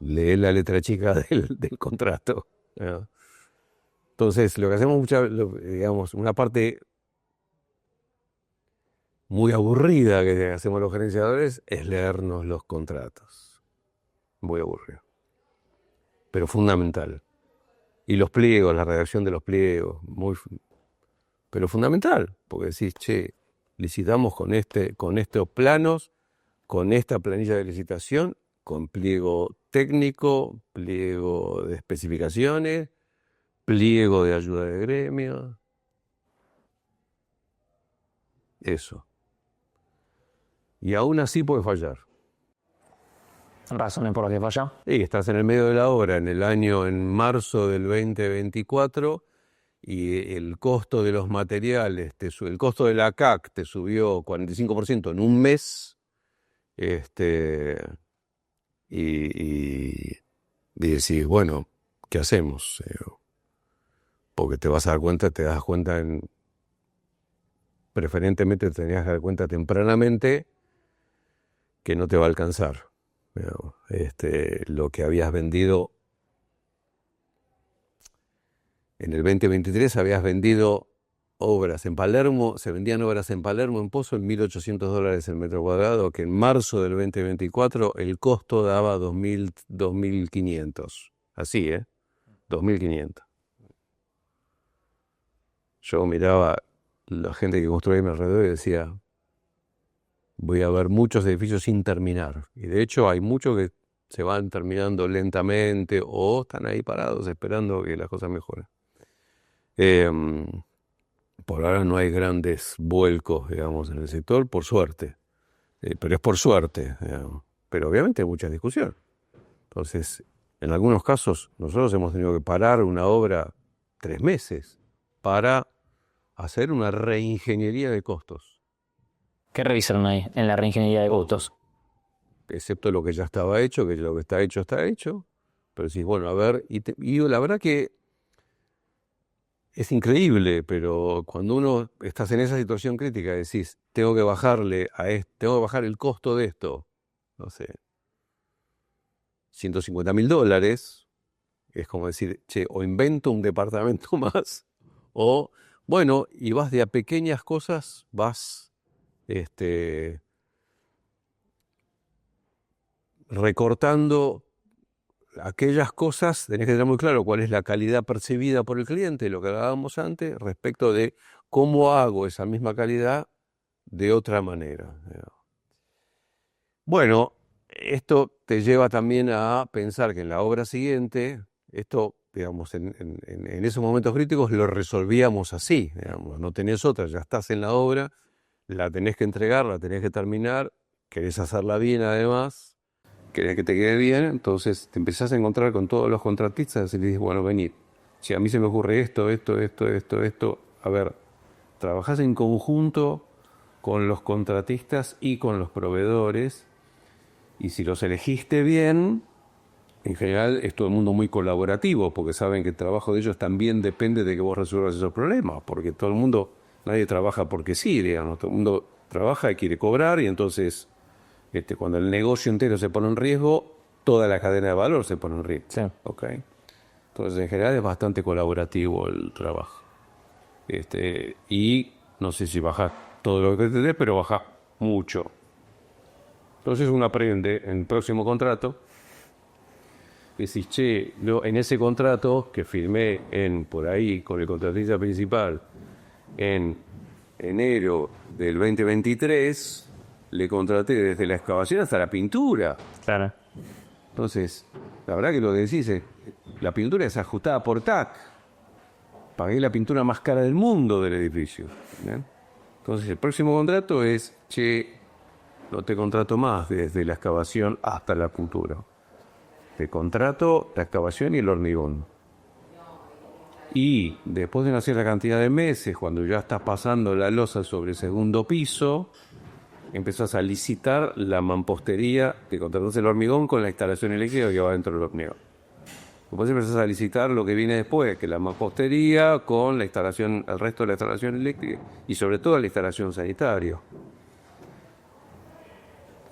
Leí la letra chica del contrato. Entonces, lo que hacemos digamos, una parte muy aburrida que hacemos los gerenciadores es leernos los contratos. Muy aburrido. Pero fundamental. Y los pliegos, la redacción de los pliegos, pero fundamental, porque decís, che, licitamos con estos planos, con esta planilla de licitación, con pliego técnico, pliego de especificaciones, pliego de ayuda de gremio. Eso. Y aún así puede fallar. ¿Razones por las que falla? Sí, estás en el medio de la obra, en marzo del 2024, y el costo de los materiales, el costo de la CAC te subió 45% en un mes, y decís, bueno, ¿qué hacemos? Porque te das cuenta preferentemente te tenías que dar cuenta tempranamente que no te va a alcanzar. Lo que habías vendido en el 2023, habías vendido obras en Palermo, se vendían obras en Palermo, en Pozo, en $1.800 el metro cuadrado, que en marzo del 2024 el costo daba 2.500. Así, 2.500. Yo miraba la gente que construía a mi alrededor y decía, voy a ver muchos edificios sin terminar. Y de hecho hay muchos que se van terminando lentamente o están ahí parados esperando que las cosas mejoren. Por ahora no hay grandes vuelcos, digamos, en el sector, por suerte. Pero es por suerte, digamos. Pero obviamente hay mucha discusión. Entonces, En algunos casos, nosotros hemos tenido que parar una obra 3 meses para hacer una reingeniería de costos, ¿Qué revisaron ahí en la reingeniería de costos? excepto lo que ya estaba hecho, que lo que está hecho. Pero decís, bueno, a ver, y la verdad que es increíble, pero cuando uno estás en esa situación crítica, decís, tengo que tengo que bajar el costo de esto, no sé, $150.000, es como decir, che, o invento un departamento más, o, bueno, y vas de a pequeñas cosas, vas, recortando aquellas cosas, tenés que tener muy claro cuál es la calidad percibida por el cliente, lo que hablábamos antes, respecto de cómo hago esa misma calidad de otra manera. Bueno, esto te lleva también a pensar que en la obra siguiente, esto, digamos, en esos momentos críticos lo resolvíamos así, digamos, no tenés otra, ya estás en la obra, la tenés que entregar, la tenés que terminar, querés hacerla bien además, querés que te quede bien, entonces te empezás a encontrar con todos los contratistas y le dices, bueno, venid, si a mí se me ocurre esto, a ver, trabajás en conjunto con los contratistas y con los proveedores, y si los elegiste bien, en general es todo el mundo muy colaborativo, porque saben que el trabajo de ellos también depende de que vos resuelvas esos problemas, porque todo el mundo, nadie trabaja porque sí, digamos, todo el mundo trabaja y quiere cobrar, y entonces cuando el negocio entero se pone en riesgo, toda la cadena de valor se pone en riesgo. Sí. ¿Okay? Entonces, en general es bastante colaborativo el trabajo. Y no sé si bajás todo lo que tenés, pero bajás mucho. Entonces uno aprende en el próximo contrato, decís, che, en ese contrato que firmé por ahí con el contratista principal en enero del 2023, le contraté desde la excavación hasta la pintura. Claro. Entonces, la verdad que lo que decís es, la pintura es ajustada por TAC. Pagué la pintura más cara del mundo del edificio. ¿Bien? Entonces, el próximo contrato es, che, no te contrato más desde la excavación hasta la pintura. Te contrato la excavación y el hormigón. Y después de una cierta cantidad de meses, cuando ya estás pasando la losa sobre el segundo piso, empezás a licitar la mampostería, te contratás el hormigón con la instalación eléctrica que va dentro del hormigón. Después empezás a licitar lo que viene después, que es la mampostería con la instalación, el resto de la instalación eléctrica y sobre todo la instalación sanitaria.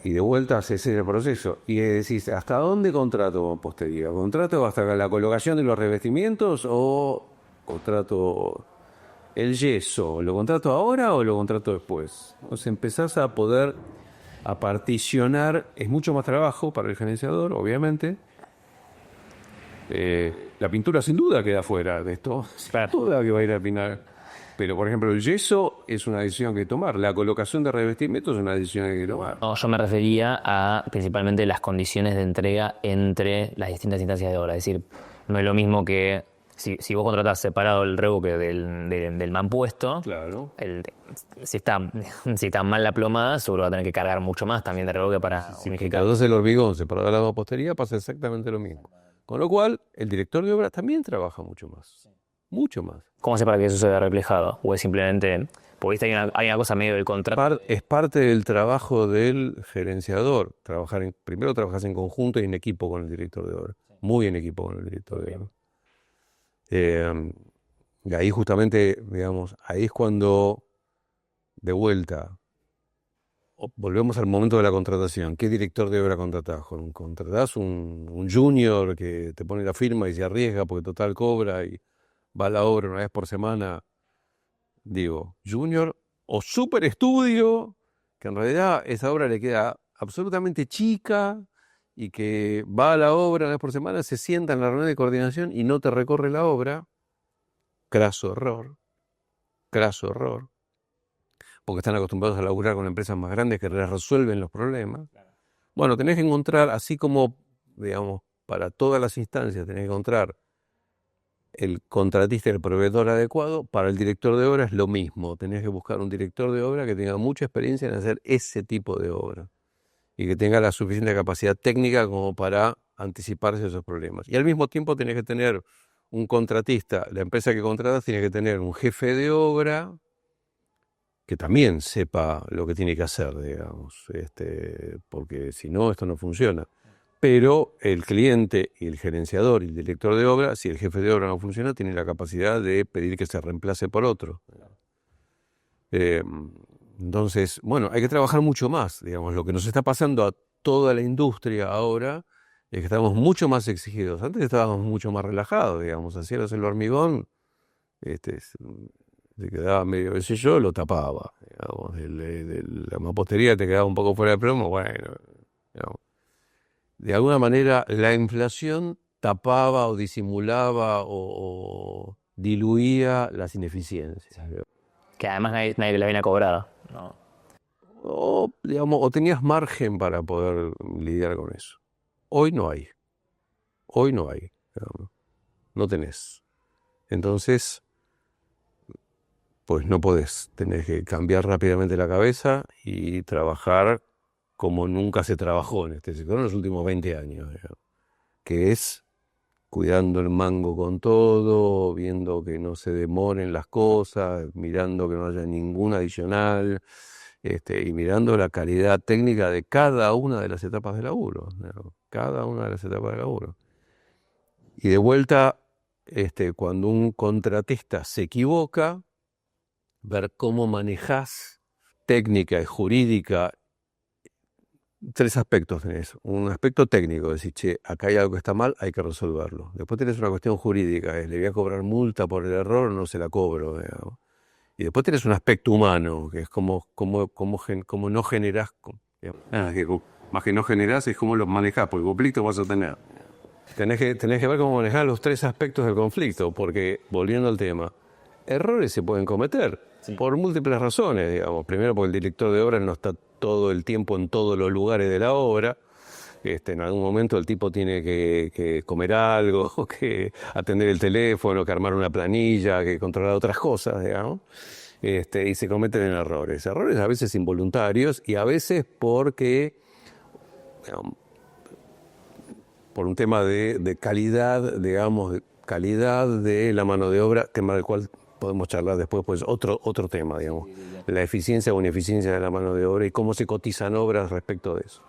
Y de vuelta haces ese proceso. Y decís, ¿hasta dónde contrato mampostería? ¿Contrato hasta la colocación de los revestimientos o contrato el yeso? ¿Lo contrato ahora o lo contrato después? Entonces empezás a poder a particionar. Es mucho más trabajo para el gerenciador, obviamente. La pintura sin duda queda fuera de esto. Sin duda que va a ir al final. Pero, por ejemplo, el yeso es una decisión que tomar. La colocación de revestimientos es una decisión que hay que tomar. No, yo me refería a principalmente las condiciones de entrega entre las distintas instancias de obra. Es decir, no es lo mismo que si vos contratás separado el revoque del mampuesto, Claro. Si está mal la plomada, seguro va a tener que cargar mucho más también de revoque para unificar. Entonces el hormigón separado de la mampostería pasa exactamente lo mismo. Con lo cual, el director de obra también trabaja mucho más. Mucho más. ¿Cómo hace para que eso se vea reflejado? ¿O es simplemente, porque viste, hay una cosa medio del contrato? Es parte del trabajo del gerenciador. Primero trabajas en conjunto y en equipo con el director de obra. Muy en equipo con el director de obra. Y ahí justamente, digamos, ahí es cuando, de vuelta, volvemos al momento de la contratación. ¿Qué director de obra contratás? ¿Contratás un junior que te pone la firma y se arriesga porque total cobra y va a la obra una vez por semana? Digo, junior o super estudio, que en realidad esa obra le queda absolutamente chica y que va a la obra una vez por semana, se sienta en la reunión de coordinación y no te recorre la obra. Craso error, porque están acostumbrados a laburar con empresas más grandes que les resuelven los problemas. Bueno, tenés que encontrar, así como, digamos, para todas las instancias, tenés que encontrar el contratista y el proveedor adecuado. Para el director de obra es lo mismo. Tenés que buscar un director de obra que tenga mucha experiencia en hacer ese tipo de obra y que tenga la suficiente capacidad técnica como para anticiparse a esos problemas. Y al mismo tiempo tenés que tener un contratista, la empresa que contratas tiene que tener un jefe de obra que también sepa lo que tiene que hacer, digamos, porque si no, esto no funciona. Pero el cliente y el gerenciador y el director de obra, si el jefe de obra no funciona, tiene la capacidad de pedir que se reemplace por otro. Entonces, bueno, hay que trabajar mucho más, digamos. Lo que nos está pasando a toda la industria ahora es que estamos mucho más exigidos. Antes estábamos mucho más relajados, digamos. Hacías el hormigón, se quedaba medio, qué sé yo, lo tapaba. Digamos. La mampostería te quedaba un poco fuera de plomo, bueno, digamos. De alguna manera la inflación tapaba o disimulaba o diluía las ineficiencias. Que además nadie la viene a cobrar, ¿no? O, digamos, o tenías margen para poder lidiar con eso. Hoy no hay. Hoy no hay. Digamos. No tenés. Entonces, pues no podés. Tenés que cambiar rápidamente la cabeza y trabajar como nunca se trabajó en este sector en los últimos 20 años, digamos, que es cuidando el mango con todo, viendo que no se demoren las cosas, mirando que no haya ningún adicional, y mirando la calidad técnica de cada una de las etapas de laburo, digamos, cada una de las etapas de laburo. Y de vuelta, cuando un contratista se equivoca, ver cómo manejás técnica y jurídica. Tres aspectos tenés. Un aspecto técnico, decir, che, acá hay algo que está mal, hay que resolverlo. Después tenés una cuestión jurídica, le voy a cobrar multa por el error, no se la cobro, digamos. Y después tenés un aspecto humano, que es como no generás, más que no generás es cómo los manejás, porque conflicto vas a tener. Tenés que ver cómo manejás los tres aspectos del conflicto, porque, volviendo al tema, errores se pueden cometer. Sí. Por múltiples razones, digamos. Primero porque el director de obra no está todo el tiempo en todos los lugares de la obra. En algún momento el tipo tiene que comer algo, que atender el teléfono, que armar una planilla, que controlar otras cosas, digamos. Y se cometen errores. Errores a veces involuntarios y a veces porque, digamos, por un tema de calidad, digamos, de calidad de la mano de obra, tema del cual podemos charlar después, pues otro tema, digamos, la eficiencia o ineficiencia de la mano de obra y cómo se cotizan obras respecto de eso.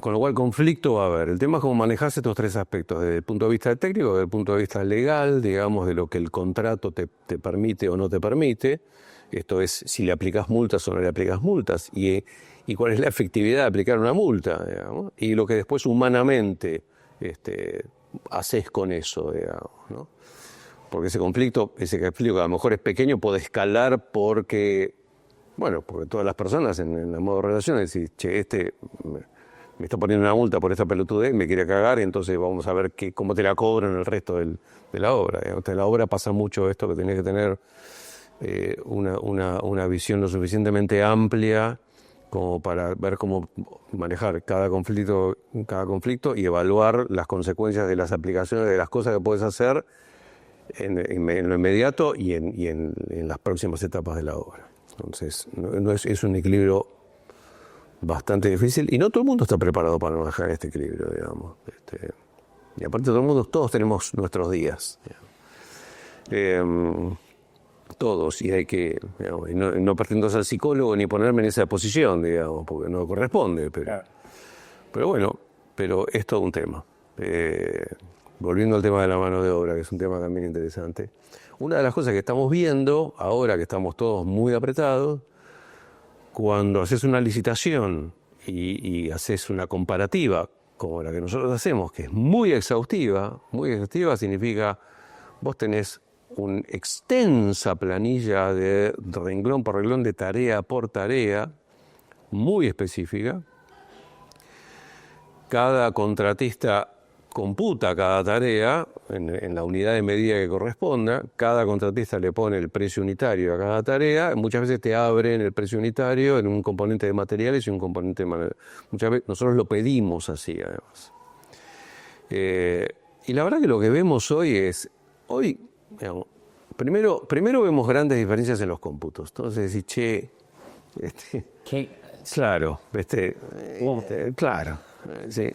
Con lo cual, conflicto va a haber. El tema es cómo manejas estos tres aspectos, desde el punto de vista técnico, desde el punto de vista legal, digamos, de lo que el contrato te permite o no te permite. Esto es, si le aplicas multas o no le aplicas multas, y cuál es la efectividad de aplicar una multa, digamos, y lo que después humanamente haces con eso, digamos, ¿no? Porque ese conflicto que a lo mejor es pequeño puede escalar porque todas las personas en el modo de relaciones dicen, che, me está poniendo una multa por esta pelotudez, me quiere cagar, y entonces vamos a ver cómo te la cobran el resto de la obra. En la obra pasa mucho esto, que tenés que tener una visión lo suficientemente amplia como para ver cómo manejar cada conflicto y evaluar las consecuencias de las aplicaciones de las cosas que puedes hacer en lo inmediato y en las próximas etapas de la obra. Entonces, es un equilibrio bastante difícil y no todo el mundo está preparado para manejar este equilibrio, digamos. Y aparte todos tenemos nuestros días. Todos, y hay que, digamos, no pretendo ser psicólogo ni ponerme en esa posición, digamos, porque no corresponde, pero es todo un tema. Volviendo al tema de la mano de obra, que es un tema también interesante, una de las cosas que estamos viendo, ahora que estamos todos muy apretados, cuando haces una licitación y haces una comparativa como la que nosotros hacemos, que es muy exhaustiva significa vos tenés una extensa planilla de renglón por renglón, de tarea por tarea, muy específica. Cada contratista computa cada tarea en la unidad de medida que corresponda. Cada contratista le pone el precio unitario a cada tarea. Muchas veces te abren el precio unitario en un componente de materiales y un componente de muchas veces nosotros lo pedimos así, además. Y la verdad que lo que vemos hoy, digamos, primero vemos grandes diferencias en los cómputos. Entonces decís, che... Claro, claro, sí.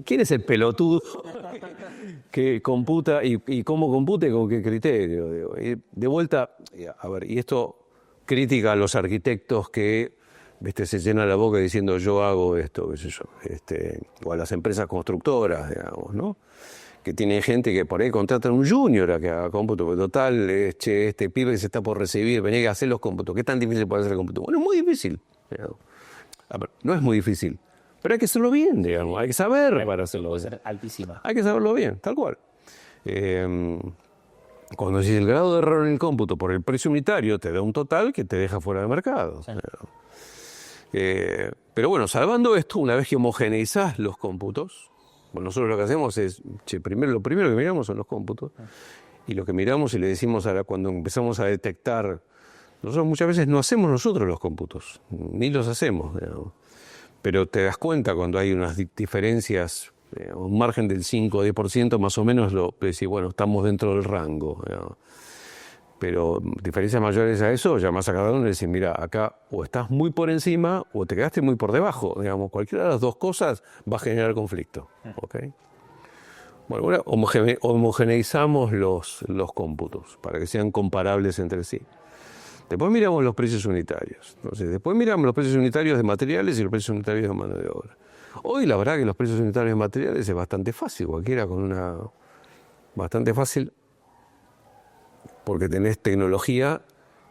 ¿Quién es el pelotudo que computa y cómo computa y con qué criterio? Digo? Y de vuelta, a ver, y esto crítica a los arquitectos que se llenan la boca diciendo yo hago esto, qué sé yo, o a las empresas constructoras, digamos, ¿no? Que tienen gente que por ahí contratan un junior a que haga cómputo, porque total, este pibe se está por recibir, venía a hacer los cómputos. ¿Qué tan difícil puede hacer el cómputo? Bueno, es muy difícil. A ver, no es muy difícil, pero hay que hacerlo bien, digamos, hay que saber para hacerlo bien. Altísima. Hay que saberlo bien, tal cual. Cuando si el grado de error en el cómputo por el precio unitario te da un total que te deja fuera de mercado. Sí. Pero bueno, salvando esto, una vez que homogeneizás los cómputos, bueno, nosotros lo que hacemos es, lo primero que miramos son los cómputos, y lo que miramos y le decimos cuando empezamos a detectar, nosotros muchas veces no hacemos nosotros los cómputos, ni los hacemos, digamos. Pero te das cuenta cuando hay unas diferencias, un margen del 5 o 10% más o menos, decís, bueno, estamos dentro del rango, digamos. Pero diferencias mayores a eso, llamás a cada uno y decís, mira, acá o estás muy por encima o te quedaste muy por debajo. Digamos, cualquiera de las dos cosas va a generar conflicto. ¿Okay? Bueno, ahora homogeneizamos los cómputos para que sean comparables entre sí. Después miramos los precios unitarios. Entonces, después miramos los precios unitarios de materiales y los precios unitarios de mano de obra. Hoy la verdad que los precios unitarios de materiales es bastante fácil, cualquiera con una... Bastante fácil porque tenés tecnología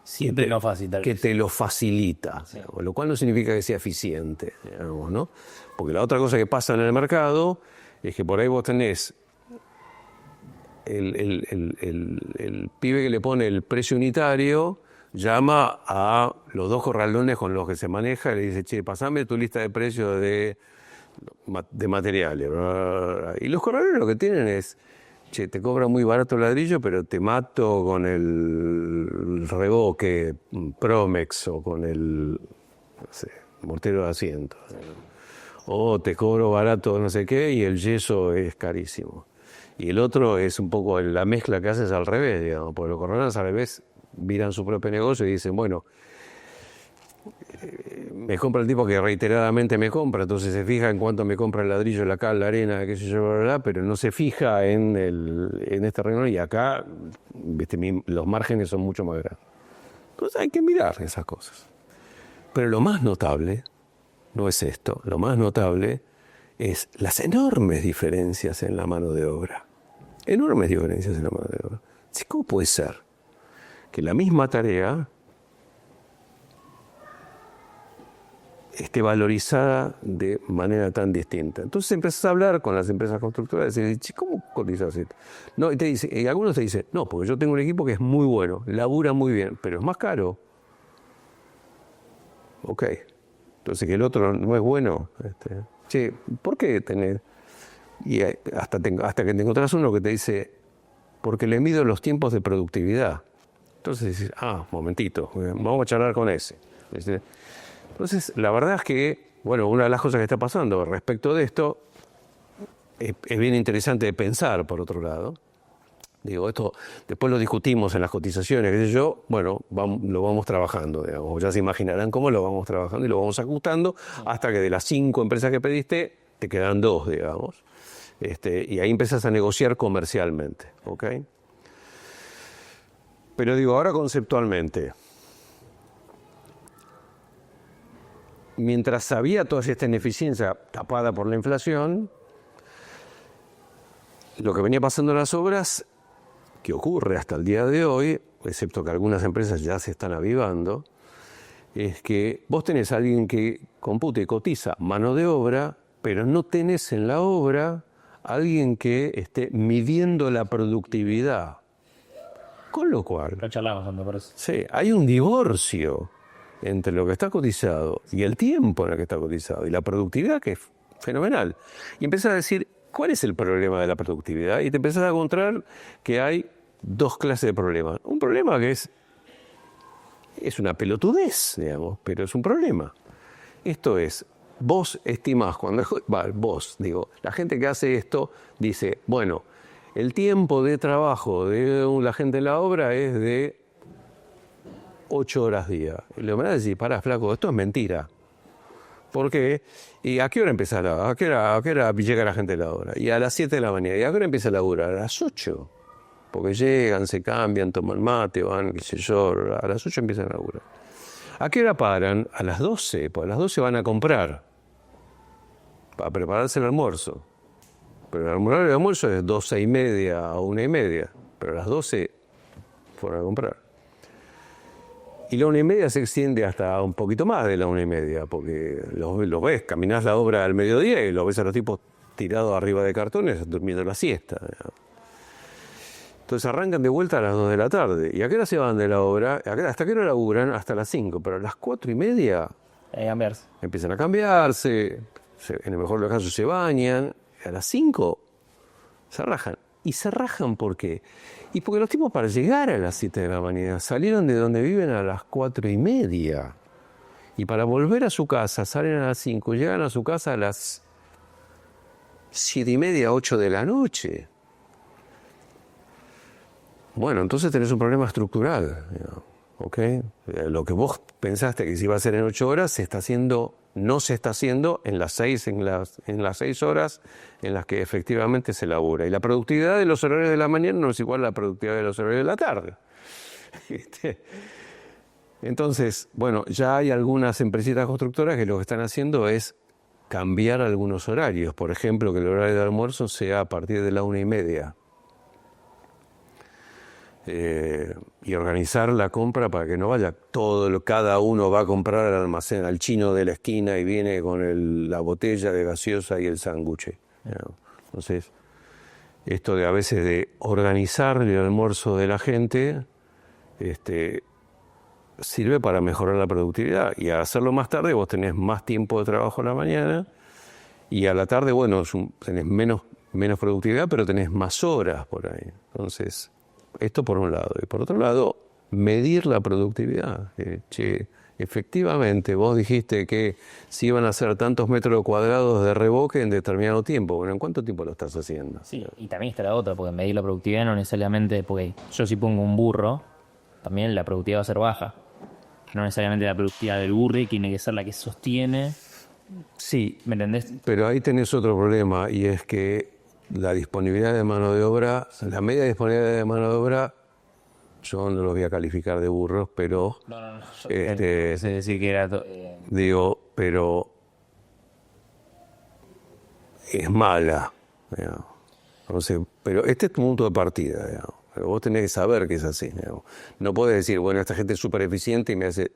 siempre no fácil, que te lo facilita, sí. Digamos, lo cual no significa que sea eficiente, digamos, ¿no? Porque la otra cosa que pasa en el mercado es que por ahí vos tenés el pibe que le pone el precio unitario, llama a los dos corralones con los que se maneja y le dice, che, pasame tu lista de precios de materiales. Y los corralones lo que tienen es, che, te cobra muy barato el ladrillo, pero te mato con el revoque Promex o con el, no sé, mortero de asiento. O te cobro barato no sé qué y el yeso es carísimo. Y el otro es un poco la mezcla que haces al revés, digamos, porque los corralones al revés miran su propio negocio y dicen, bueno, me compra el tipo que reiteradamente me compra, entonces se fija en cuánto me compra el ladrillo, la cal, la arena, qué sé yo, bla, bla, bla, pero no se fija en este renglón y acá los márgenes son mucho más grandes. Entonces hay que mirar esas cosas. Pero lo más notable no es esto, lo más notable es las enormes diferencias en la mano de obra. Enormes diferencias en la mano de obra. ¿Cómo puede ser que la misma tarea esté valorizada de manera tan distinta? Entonces empezás a hablar con las empresas constructoras y dices, ¿cómo cotizas esto? No, y algunos te dicen, no, porque yo tengo un equipo que es muy bueno, labura muy bien, pero es más caro. Ok. Entonces que el otro no es bueno. Che, ¿por qué tenés? Y hasta que te encontrás uno que te dice, porque le mido los tiempos de productividad. Entonces dices, momentito, vamos a charlar con ese. Entonces, la verdad es que, bueno, una de las cosas que está pasando respecto de esto es bien interesante de pensar, por otro lado. Digo, esto después lo discutimos en las cotizaciones, qué sé yo, bueno, lo vamos trabajando, digamos, ya se imaginarán cómo lo vamos trabajando y lo vamos ajustando hasta que de las 5 empresas que pediste, te quedan 2, digamos. Y ahí empezás a negociar comercialmente, ¿ok? Pero digo, ahora conceptualmente, mientras había toda esta ineficiencia tapada por la inflación, lo que venía pasando en las obras, que ocurre hasta el día de hoy, excepto que algunas empresas ya se están avivando, es que vos tenés a alguien que compute y cotiza mano de obra, pero no tenés en la obra a alguien que esté midiendo la productividad. Con lo cual, lo charlamos, me parece. Sí, hay un divorcio entre lo que está cotizado y el tiempo en el que está cotizado y la productividad, que es fenomenal. Y empezás a decir, ¿cuál es el problema de la productividad? Y te empezás a encontrar que hay 2 clases de problemas. Un problema que es una pelotudez, digamos, pero es un problema. Esto es, vos estimás, la gente que hace esto dice, bueno, el tiempo de trabajo de la gente en la obra es de 8 horas día. Y le van a decir, pará, flaco, esto es mentira. ¿Por qué? ¿Y a qué hora empieza a qué hora llega la gente a la obra? Y a las 7 de la mañana. ¿Y a qué hora empieza a laburar? A las 8. Porque llegan, se cambian, toman mate, van, qué sé yo, a las 8 empiezan a laburar. ¿A qué hora paran? A las 12, pues a las 12 van a comprar, para prepararse el almuerzo. Pero el almuerzo es 12:30 a 1:30, pero a las 12 fueron a comprar. Y la 1:30 se extiende hasta un poquito más de la 1:30, porque los ves, caminás la obra al mediodía y los ves a los tipos tirados arriba de cartones durmiendo la siesta. Entonces arrancan de vuelta a las 2 de la tarde. ¿Y a qué hora se van de la obra? ¿Hasta qué hora laburan? Hasta las 5. Pero a las 4:30 Cambiarse. empiezan a cambiarse, en el mejor de los casos se bañan. A las 5 se rajan. ¿Y se rajan por qué? Y porque los tipos para llegar a las 7 de la mañana salieron de donde viven a las 4:30. Y para volver a su casa salen a las 5, llegan a su casa a las 7:30, 8 de la noche. Bueno, entonces tenés un problema estructural, ¿ok? Lo que vos pensaste que se iba a hacer en 8 horas no se está haciendo en las 6 horas en las que efectivamente se labura. Y la productividad de los horarios de la mañana no es igual a la productividad de los horarios de la tarde. Entonces, bueno, ya hay algunas empresitas constructoras que lo que están haciendo es cambiar algunos horarios. Por ejemplo, que el horario de almuerzo sea a partir de la 1:30. Y organizar la compra para que no vaya cada uno va a comprar al almacén, al chino de la esquina y viene con la botella de gaseosa y el sándwich. Entonces, esto de a veces de organizar el almuerzo de la gente sirve para mejorar la productividad. Y al hacerlo más tarde vos tenés más tiempo de trabajo en la mañana y a la tarde, bueno, tenés menos productividad, pero tenés más horas por ahí. Entonces, esto por un lado. Y por otro lado, medir la productividad. Efectivamente, vos dijiste que si iban a hacer tantos metros cuadrados de revoque en determinado tiempo. Bueno, ¿en cuánto tiempo lo estás haciendo? Sí, y también está la otra, porque medir la productividad no necesariamente, porque yo si pongo un burro, también la productividad va a ser baja. No necesariamente la productividad del burro tiene que ser la que sostiene. Sí, ¿Me entendés? pero ahí tenés otro problema, y es que la disponibilidad de mano de obra, la media disponibilidad de mano de obra, yo no los voy a calificar de burros, pero... No. Es decir, que era... digo, pero es mala. Digamos. Entonces, pero este es tu punto de partida. Digamos. Pero vos tenés que saber que es así. Digamos. No podés decir, bueno, esta gente es súper eficiente y me hace...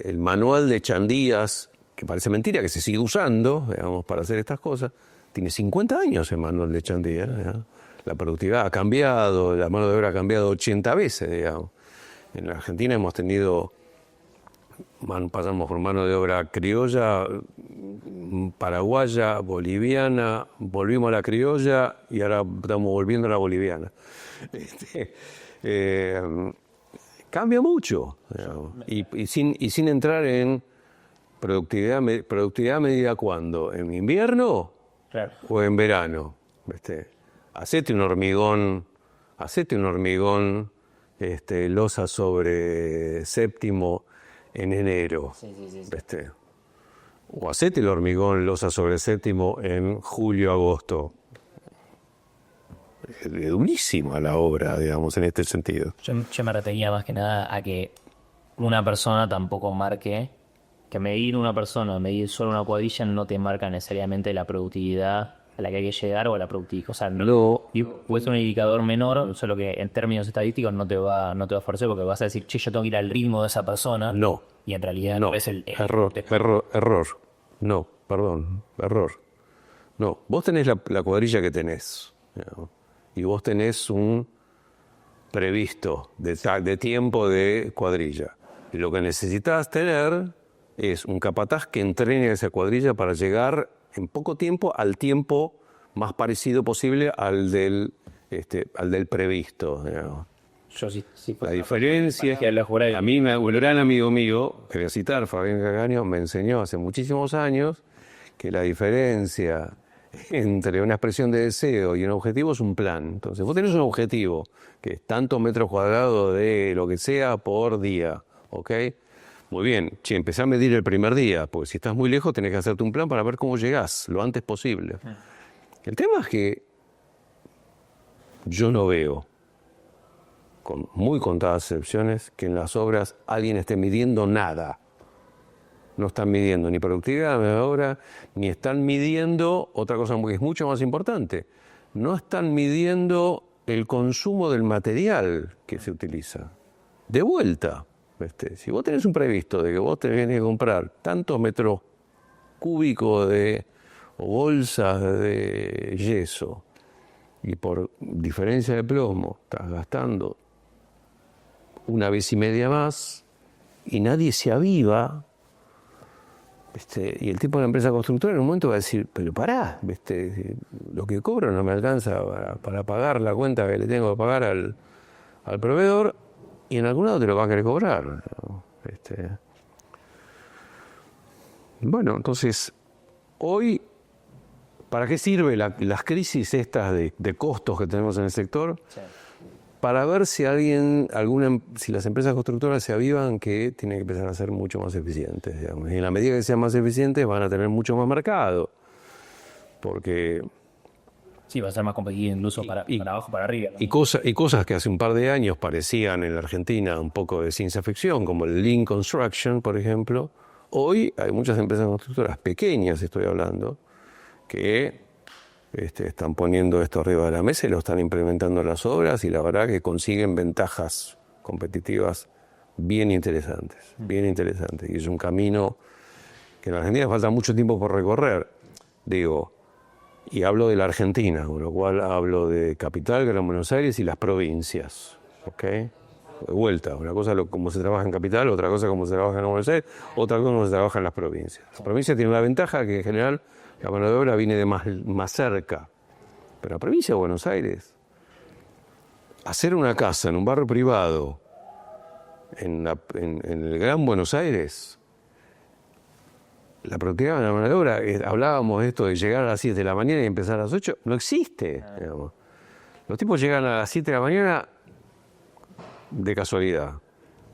el manual de Chandías, que parece mentira, que se sigue usando, digamos, para hacer estas cosas, tiene 50 años el manual de Chandías. La productividad ha cambiado, la mano de obra ha cambiado 80 veces, digamos. En la Argentina hemos tenido, pasamos por mano de obra criolla, paraguaya, boliviana, volvimos a la criolla y ahora estamos volviendo a la boliviana. Cambia mucho, digamos. Y sin entrar en productividad medida ¿cuándo? ¿En invierno? Claro. O en verano. Hacete un hormigón losa sobre séptimo en enero. Sí. O hacete el hormigón losa sobre séptimo en julio, agosto. Es durísima la obra, digamos, en este sentido. Yo me retenía más que nada a que una persona tampoco marque, que medir solo una cuadrilla no te marca necesariamente la productividad a la que hay que llegar o a la productividad. O sea, puede ser un indicador menor, solo que en términos estadísticos no te va a favorecer porque vas a decir, che, yo tengo que ir al ritmo de esa persona. No. Y en realidad No, es el error. No, perdón, error. No, vos tenés la cuadrilla que tenés, digamos, y vos tenés un previsto de tiempo de cuadrilla. Y lo que necesitas tener es un capataz que entrene esa cuadrilla para llegar en poco tiempo al tiempo más parecido posible al del previsto, digamos. Yo sí. La diferencia es que a mí, un gran amigo mío, que voy a citar, Fabián Cagaño, me enseñó hace muchísimos años que la diferencia entre una expresión de deseo y un objetivo es un plan. Entonces, vos tenés un objetivo, que es tantos metros cuadrados de lo que sea por día, ¿ok? Muy bien, che, empecé a medir el primer día, porque si estás muy lejos tenés que hacerte un plan para ver cómo llegás lo antes posible. El tema es que yo no veo, con muy contadas excepciones, que en las obras alguien esté midiendo nada. No están midiendo ni productividad de la obra, ni están midiendo otra cosa que es mucho más importante. No están midiendo el consumo del material que se utiliza. De vuelta, si vos tenés un previsto de que vos tenés que comprar tantos metros cúbicos o bolsas de yeso, y por diferencia de plomo estás gastando 1,5 veces más, y nadie se aviva, y el tipo de la empresa constructora en un momento va a decir, pero pará, lo que cobro no me alcanza para pagar la cuenta que le tengo que pagar al proveedor, y en algún lado te lo va a querer cobrar, ¿no? Bueno, entonces, hoy, ¿para qué sirve las crisis estas de costos que tenemos en el sector? Sí. Para ver si si las empresas constructoras se avivan que tienen que empezar a ser mucho más eficientes, digamos. Y en la medida que sean más eficientes van a tener mucho más mercado. Porque... Sí, va a ser más competitivo incluso para abajo, para arriba, ¿no? Y cosas que hace un par de años parecían en la Argentina un poco de ciencia ficción, como el Lean Construction, por ejemplo. Hoy hay muchas empresas constructoras, pequeñas estoy hablando, que están poniendo esto arriba de la mesa y lo están implementando en las obras, y la verdad que consiguen ventajas competitivas bien interesantes. Y es un camino que en la Argentina falta mucho tiempo por recorrer, y hablo de la Argentina, con lo cual hablo de Capital, Gran Buenos Aires y las provincias, ¿ok? De vuelta, una cosa es cómo se trabaja en Capital, otra cosa es cómo se trabaja en Buenos Aires, otra cosa es cómo se trabaja en las provincias. Las provincias tienen la ventaja que en general la mano de obra viene de más cerca. Pero la provincia de Buenos Aires, hacer una casa en un barrio privado, en el Gran Buenos Aires, la productividad de la mano de obra, hablábamos de esto de llegar a las 7 de la mañana y empezar a las 8, no existe. Digamos. Los tipos llegan a las 7 de la mañana de casualidad.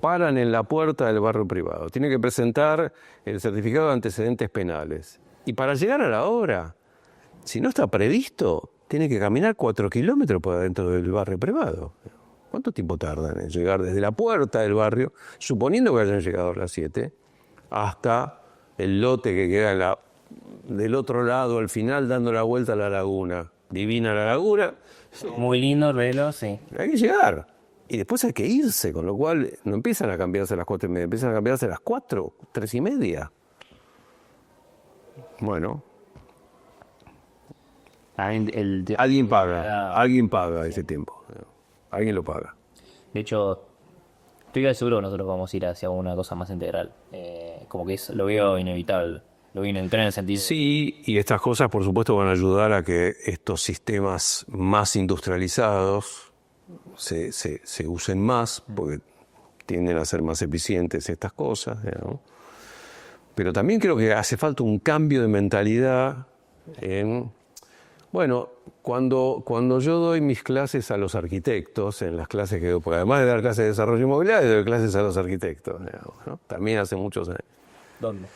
Paran en la puerta del barrio privado. Tienen que presentar el certificado de antecedentes penales. Y para llegar a la obra, si no está previsto, tiene que caminar 4 kilómetros por adentro del barrio privado. ¿Cuánto tiempo tardan en llegar desde la puerta del barrio, suponiendo que hayan llegado a las 7, hasta el lote que queda del otro lado, al final, dando la vuelta a la laguna? Divina la laguna. Muy lindo verlo, sí. Hay que llegar. Y después hay que irse, con lo cual no empiezan a cambiarse a las 4:30, empiezan a cambiarse a las 4, 3:30. Bueno. Alguien paga ese tiempo. Alguien lo paga. De hecho, estoy seguro que nosotros vamos a ir hacia una cosa más integral. Como que lo veo inevitable. Lo vi en el tren en el sentido. Sí, y estas cosas, por supuesto, van a ayudar a que estos sistemas más industrializados se usen más, porque tienden a ser más eficientes estas cosas, ¿no? Pero también creo que hace falta un cambio de mentalidad bueno, cuando yo doy mis clases a los arquitectos, en las clases que doy, porque además de dar clases de desarrollo inmobiliario, doy clases a los arquitectos, ¿no? También hace muchos años. ¿Dónde?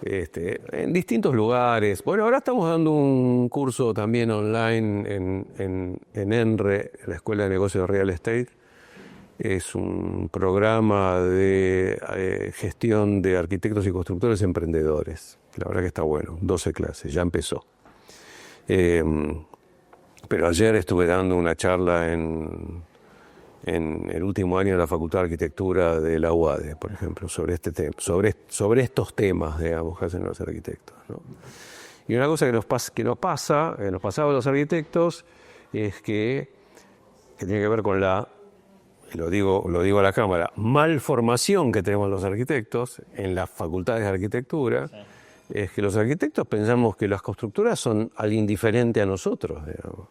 En distintos lugares. Bueno, ahora estamos dando un curso también online en ENRE, la Escuela de Negocios de Real Estate. Es un programa de gestión de arquitectos y constructores emprendedores. La verdad que está bueno, 12 clases, ya empezó. Pero ayer estuve dando una charla en el último año de la Facultad de Arquitectura de la UADE, por ejemplo, sobre sobre estos temas, digamos, que hacen los arquitectos, ¿no? Y una cosa que nos pasaba a los arquitectos es que tiene que ver con lo digo a la cámara, malformación que tenemos los arquitectos en las facultades de arquitectura. Sí. Es que los arquitectos pensamos que las constructoras son alguien diferente a nosotros, digamos.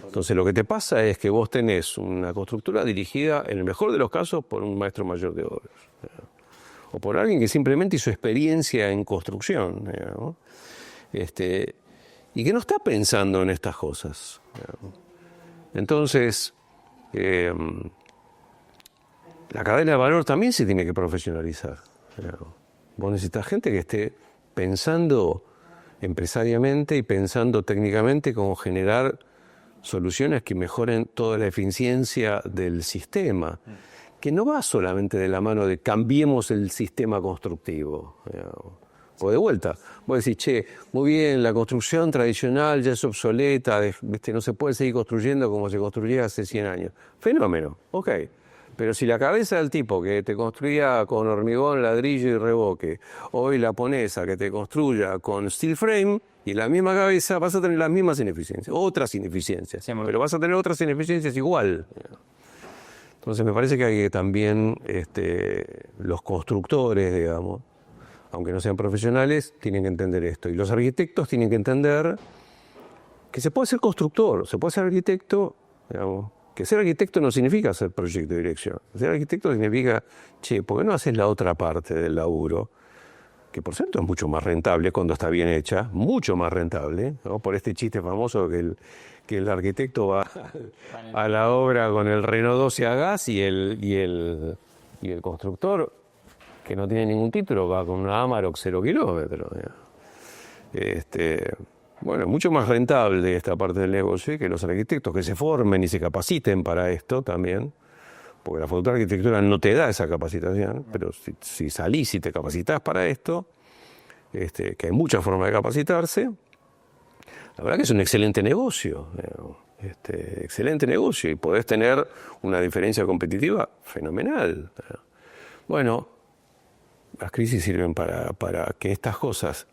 Entonces lo que te pasa es que vos tenés una constructora dirigida, en el mejor de los casos, por un maestro mayor de obras, digamos, o por alguien que simplemente hizo experiencia en construcción, digamos, y que no está pensando en estas cosas, digamos. Entonces, la cadena de valor también se tiene que profesionalizar, digamos. Vos necesitas gente que esté pensando empresariamente y pensando técnicamente cómo generar soluciones que mejoren toda la eficiencia del sistema, que no va solamente de la mano de cambiemos el sistema constructivo. O de vuelta, vos decís, che, muy bien, la construcción tradicional ya es obsoleta, no se puede seguir construyendo como se construía hace 100 años. Fenómeno, ok. Pero si la cabeza del tipo que te construía con hormigón, ladrillo y revoque, hoy la pones a que te construya con steel frame y la misma cabeza, vas a tener las mismas ineficiencias, otras ineficiencias, Sí, pero vas a tener otras ineficiencias igual. Entonces me parece que hay que también los constructores, digamos, aunque no sean profesionales, tienen que entender esto. Y los arquitectos tienen que entender que se puede ser constructor, se puede ser arquitecto, digamos. Que ser arquitecto no significa hacer proyecto de dirección. Ser arquitecto significa, che, ¿por qué no haces la otra parte del laburo? Que por cierto es mucho más rentable cuando está bien hecha, mucho más rentable, ¿no? Por este chiste famoso que el arquitecto va a la obra con el Renault 12 a gas y el constructor, que no tiene ningún título, va con una Amarok 0 kilómetros. Bueno, mucho más rentable esta parte del negocio, que los arquitectos que se formen y se capaciten para esto también, porque la Facultad de Arquitectura no te da esa capacitación, pero si salís y te capacitas para esto, que hay muchas formas de capacitarse, la verdad que es un excelente negocio, excelente negocio, y podés tener una diferencia competitiva fenomenal. Bueno, las crisis sirven para que estas cosas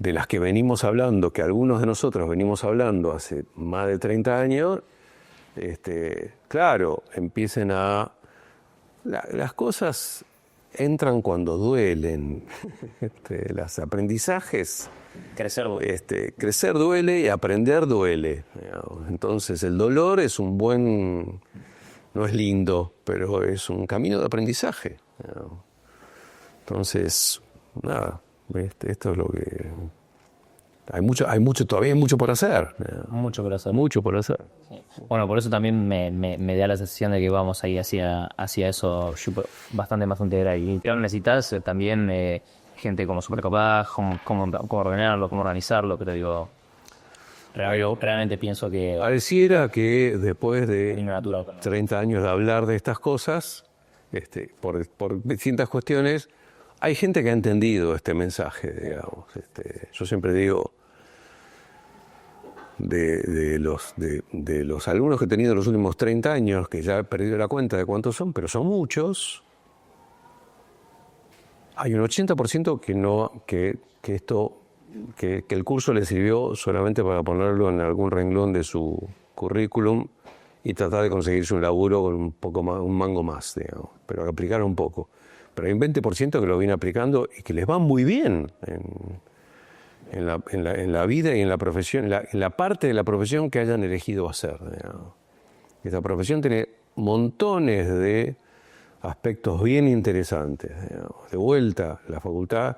de las que venimos hablando, que algunos de nosotros venimos hablando hace más de 30 años, claro, empiecen a... las cosas entran cuando duelen. Los aprendizajes... Crecer duele. Crecer duele y aprender duele. Entonces el dolor es un buen... no es lindo, pero es un camino de aprendizaje. Entonces, nada... esto es lo que... todavía hay mucho por hacer. Mucho por hacer. Mucho por hacer. Sí. Bueno, por eso también me da la sensación de que vamos ahí hacia eso bastante más integral. Y necesitas también gente como súper capaz, cómo ordenarlo, cómo organizarlo, pero digo, realmente pienso que... Pareciera que después de natural, 30 años de hablar de estas cosas, por distintas cuestiones, hay gente que ha entendido este mensaje, digamos. Yo siempre digo, de los alumnos que he tenido en los últimos 30 años, que ya he perdido la cuenta de cuántos son, pero son muchos, hay un 80% que el curso le sirvió solamente para ponerlo en algún renglón de su currículum y tratar de conseguirse un laburo con un mango más, digamos, pero que aplicaron un poco. Pero hay un 20% que lo viene aplicando y que les va muy bien en la vida y en la profesión, en la parte de la profesión que hayan elegido hacer. Digamos. Esta profesión tiene montones de aspectos bien interesantes. Digamos. De vuelta, la facultad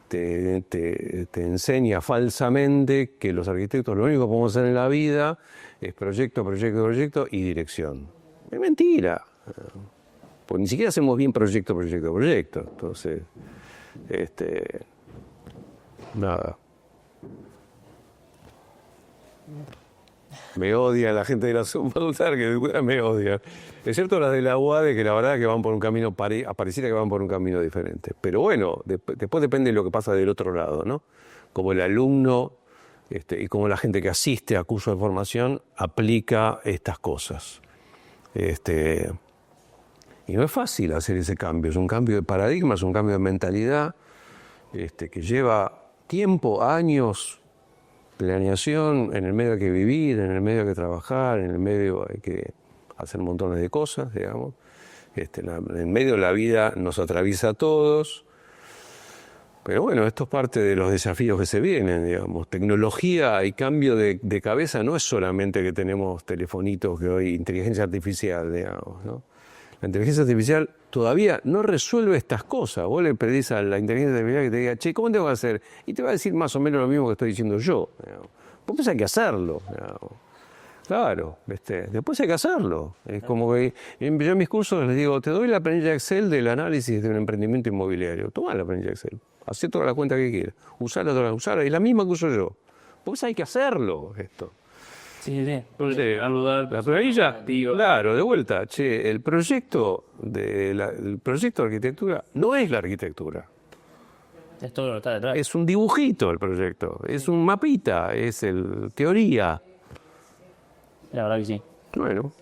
te enseña falsamente que los arquitectos lo único que podemos hacer en la vida es proyecto, proyecto, proyecto y dirección. Es mentira. Pues ni siquiera hacemos bien proyecto, proyecto, proyecto. Entonces, nada. Me odia la gente de la facultad que me odia. Excepto las de la UADE, que la verdad que van por un camino, pareciera que van por un camino diferente. Pero bueno, después depende de lo que pasa del otro lado, ¿no? Como el alumno y como la gente que asiste a cursos de formación aplica estas cosas. Y no es fácil hacer ese cambio, es un cambio de paradigma, es un cambio de mentalidad que lleva tiempo, años, planeación, en el medio hay que vivir, en el medio hay que trabajar, en el medio hay que hacer montones de cosas, digamos. En el medio la vida nos atraviesa a todos, pero bueno, esto es parte de los desafíos que se vienen, digamos. Tecnología y cambio de cabeza no es solamente que tenemos telefonitos que hoy, inteligencia artificial, digamos, ¿no? La inteligencia artificial todavía no resuelve estas cosas. Vos le pedís a la inteligencia artificial que te diga, che, ¿cómo tengo que hacer? Y te va a decir más o menos lo mismo que estoy diciendo yo. Digamos. Vos pensás que hacerlo. Digamos. Claro, después hay que hacerlo. Es como que yo en mis cursos les digo, te doy la planilla Excel del análisis de un emprendimiento inmobiliario. Toma la planilla Excel, hacé toda la cuenta que quieras, usala, y la misma que uso yo. Pues hay que hacerlo esto. Sí. Entonces, la planilla, claro, de vuelta, el proyecto el proyecto de arquitectura no es la arquitectura. Es todo lo que está detrás. Es un dibujito el proyecto, es un mapita, es teoría. La verdad que sí. Bueno,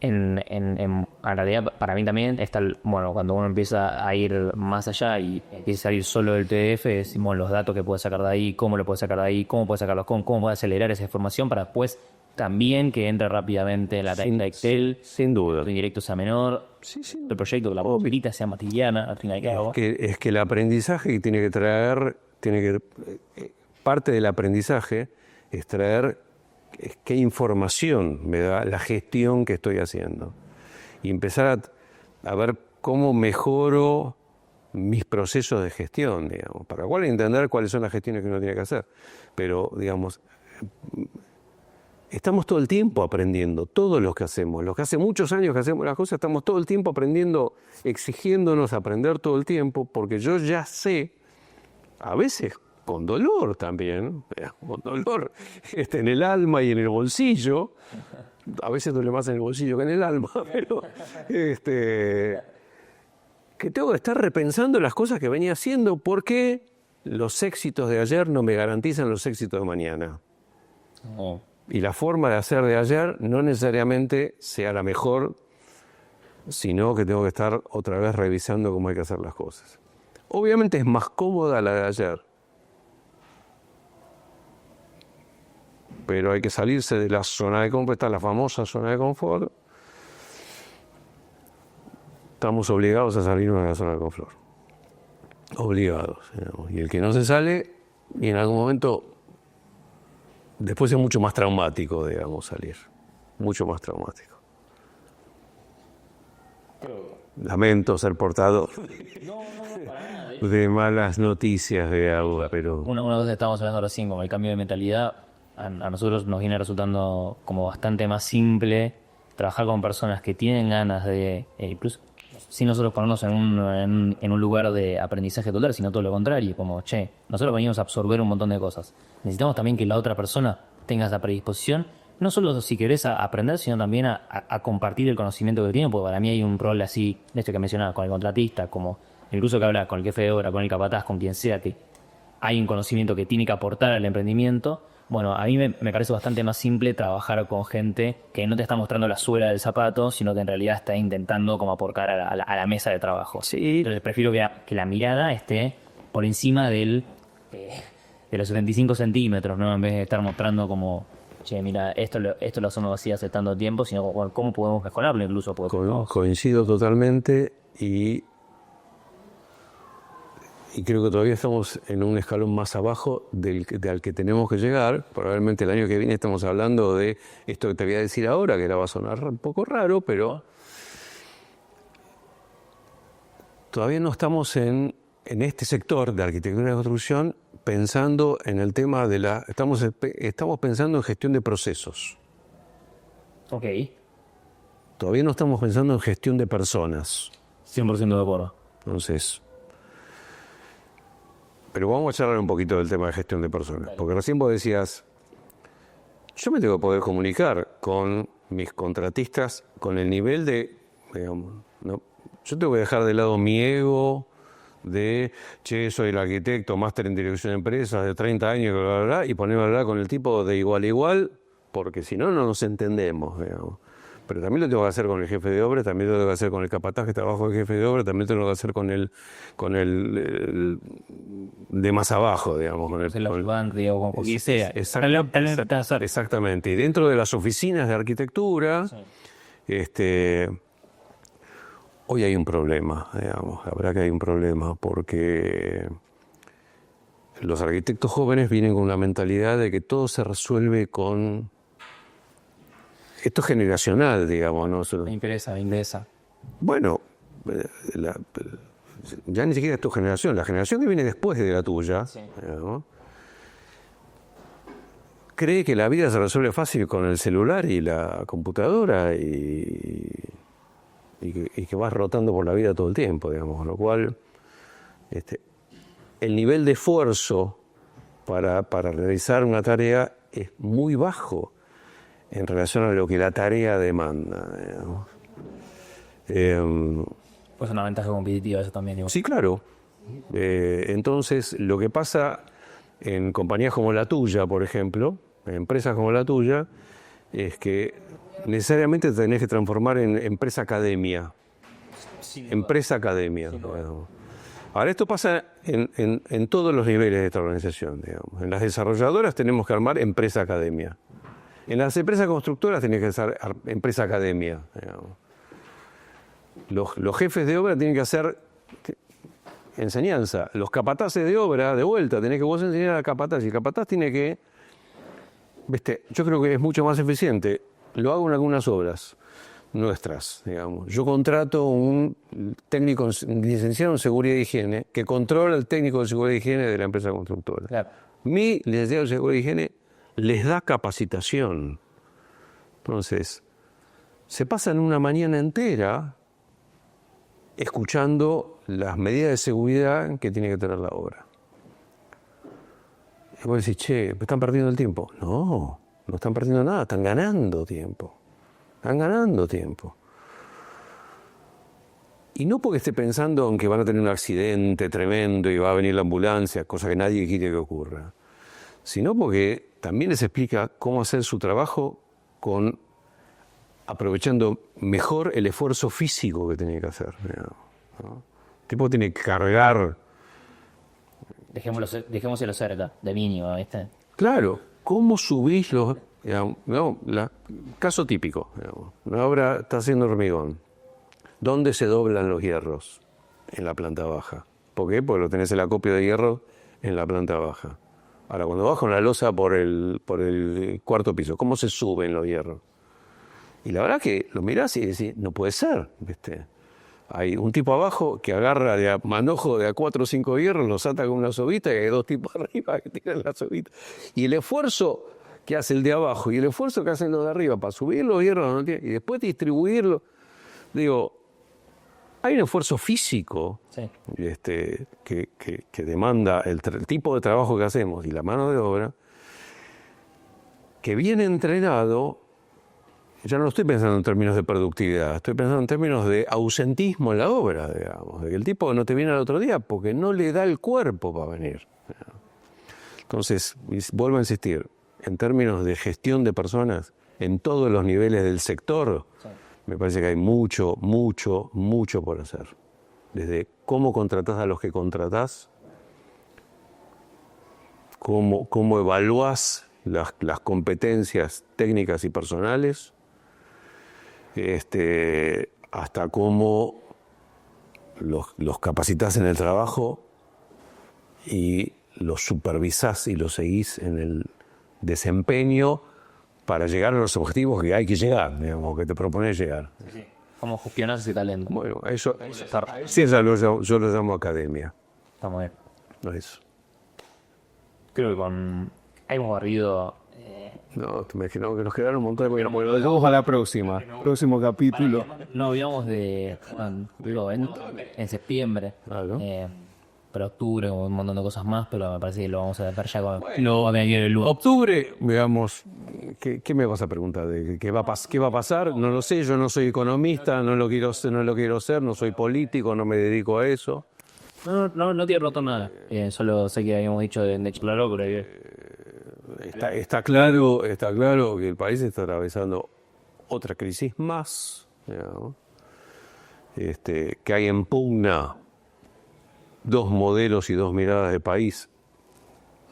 En realidad, para mí también está, bueno, cuando uno empieza a ir más allá y empieza a salir solo del PDF, decimos los datos que puede sacar de ahí, cómo lo puede sacar de ahí, cómo puede sacarlos, cómo puede acelerar esa información para después también que entre rápidamente la tabla Excel, sin duda. el indirecto sea menor, el proyecto, la papelita sea más liviana, al fin y al cabo. Es que el aprendizaje que tiene que traer, parte del aprendizaje es traer qué información me da la gestión que estoy haciendo. Y empezar a ver cómo mejoro mis procesos de gestión, digamos, para cuál entender cuáles son las gestiones que uno tiene que hacer. Pero, digamos, estamos todo el tiempo aprendiendo, todos los que hacemos. Los que hace muchos años que hacemos las cosas, estamos todo el tiempo aprendiendo, exigiéndonos aprender todo el tiempo, porque yo ya sé, a veces con dolor también, con dolor en el alma y en el bolsillo, a veces duele más en el bolsillo que en el alma, pero que tengo que estar repensando las cosas que venía haciendo porque los éxitos de ayer no me garantizan los éxitos de mañana. Oh. Y la forma de hacer de ayer no necesariamente sea la mejor, sino que tengo que estar otra vez revisando cómo hay que hacer las cosas. Obviamente es más cómoda la de ayer, pero hay que salirse de la zona de confort, está la famosa zona de confort. Estamos obligados a salirnos de la zona de confort. Obligados, digamos. Y el que no se sale, y en algún momento, después es mucho más traumático, digamos, salir. Mucho más traumático. Lamento ser portador de malas noticias de agua, pero... Una vez estábamos hablando recién, como el cambio de mentalidad, a nosotros nos viene resultando como bastante más simple trabajar con personas que tienen ganas de, incluso sin nosotros ponernos en un lugar de aprendizaje total, sino todo lo contrario, como, nosotros venimos a absorber un montón de cosas. Necesitamos también que la otra persona tenga esa predisposición, no solo si querés a aprender, sino también a compartir el conocimiento que tiene, porque para mí hay un rol así, de esto que mencionaba, con el contratista, como incluso que habla con el jefe de obra, con el capataz, con quien sea, que hay un conocimiento que tiene que aportar al emprendimiento. Bueno, a mí me parece bastante más simple trabajar con gente que no te está mostrando la suela del zapato, sino que en realidad está intentando como aportar a la mesa de trabajo. Sí. Entonces prefiero que la mirada esté por encima de los 75 centímetros, ¿no? En vez de estar mostrando como, mira, esto lo hacemos así hace tanto tiempo, sino bueno, cómo podemos mejorarlo incluso. Coincido totalmente y creo que todavía estamos en un escalón más abajo al que tenemos que llegar. Probablemente el año que viene estamos hablando de esto que te voy a decir ahora, que ahora va a sonar un poco raro, pero todavía no estamos en este sector de arquitectura y construcción pensando en el tema de estamos pensando en gestión de procesos. Ok. Todavía no estamos pensando en gestión de personas. 100% de acuerdo. Entonces... Pero vamos a charlar un poquito del tema de gestión de personas, porque recién vos decías, yo me tengo que poder comunicar con mis contratistas con el nivel de, digamos, ¿no? Yo tengo que dejar de lado mi ego de, soy el arquitecto, máster en dirección de empresas de 30 años, bla, bla, bla, y ponerme a hablar con el tipo de igual a igual, porque si no, no nos entendemos, digamos. Pero también lo tengo que hacer con el jefe de obra, también lo tengo que hacer con el capataz que está abajo del jefe de obra, también lo tengo que hacer con el de más abajo, digamos. Con el ayudante, o como sea. Exactamente. Y dentro de las oficinas de arquitectura, hoy hay un problema, digamos. La verdad que hay un problema, porque los arquitectos jóvenes vienen con una mentalidad de que todo se resuelve con... Esto es generacional, digamos, ¿no? Me interesa. Bueno, ya ni siquiera es tu generación, la generación que viene después de la tuya, sí, ¿no? cree que la vida se resuelve fácil con el celular y la computadora y que vas rotando por la vida todo el tiempo, digamos, con lo cual el nivel de esfuerzo para realizar una tarea es muy bajo en relación a lo que la tarea demanda, digamos. Pues una ventaja competitiva eso también. Digo. Sí, claro. Entonces, lo que pasa en compañías como la tuya, por ejemplo, en empresas como la tuya, es que necesariamente te tenés que transformar en empresa academia. Empresa academia. Digamos. Ahora, esto pasa en todos los niveles de esta organización, digamos. En las desarrolladoras tenemos que armar empresa academia. En las empresas constructoras tenés que ser empresa academia, digamos. Los jefes de obra tienen que hacer enseñanza. Los capataces de obra, de vuelta, tenés que vos enseñar al capataz. Y el capataz tiene que... Yo creo que es mucho más eficiente. Lo hago en algunas obras nuestras, digamos. Yo contrato un técnico licenciado en seguridad e higiene que controla el técnico de seguridad e higiene de la empresa constructora. Claro. Mi licenciado en seguridad e higiene les da capacitación. Entonces, se pasan una mañana entera escuchando las medidas de seguridad que tiene que tener la obra. Y vos decís, che, ¿están perdiendo el tiempo? No, no están perdiendo nada, están ganando tiempo. Están ganando tiempo. Y no porque esté pensando en que van a tener un accidente tremendo y va a venir la ambulancia, cosa que nadie quiere que ocurra, sino porque también les explica cómo hacer su trabajo aprovechando mejor el esfuerzo físico que tiene que hacer. ¿No? El tipo tiene que cargar. Dejémoselo cerca, de mínimo, ¿viste? Claro, ¿cómo subís los...? Caso típico, digamos, una obra está haciendo hormigón. ¿Dónde se doblan los hierros? En la planta baja. ¿Por qué? Porque lo tenés el acopio de hierro en la planta baja. Ahora, cuando vas con la losa por el cuarto piso, ¿cómo se suben los hierros? Y la verdad que lo mirás y decís, no puede ser, ¿viste? Hay un tipo abajo que agarra de manojo de a 4 o 5 hierros, los ata con una sobita y hay 2 tipos arriba que tiran la sobita. Y el esfuerzo que hace el de abajo y el esfuerzo que hacen los de arriba para subir los hierros y después distribuirlo, digo, hay un esfuerzo físico sí. que demanda el tipo de trabajo que hacemos y la mano de obra, que viene entrenado. Ya no estoy pensando en términos de productividad, estoy pensando en términos de ausentismo en la obra, digamos, de que el tipo no te viene al otro día porque no le da el cuerpo para venir. Entonces, vuelvo a insistir, en términos de gestión de personas, en todos los niveles del sector, sí. Me parece que hay mucho por hacer. Desde cómo contratás a los que contratás, cómo evaluás las competencias técnicas y personales, hasta cómo los capacitás en el trabajo y los supervisás y los seguís en el desempeño para llegar a los objetivos que hay que llegar, digamos, que te propones llegar. Sí. ¿Cómo gestionás ese talento? Bueno, eso yo lo llamo academia. Está muy bien. No es. Creo que hemos barrido... No, te imaginas que nos quedaron un montón de cosas. Bueno, lo dejamos a la próxima. Próximo capítulo. No habíamos de en septiembre. Claro. Para octubre, un montón de cosas más, pero me parece que lo vamos a dejar ya con... No va a venir el lunes. Octubre, veamos, ¿qué me vas a preguntar? ¿Qué va a pasar? No lo sé, yo no soy economista, no lo quiero ser, no soy político, no me dedico a eso. No te he roto nada. Solo sé que habíamos dicho de claro, pero... Está claro que el país está atravesando otra crisis más, digamos, que hay en pugna 2 modelos y 2 miradas de país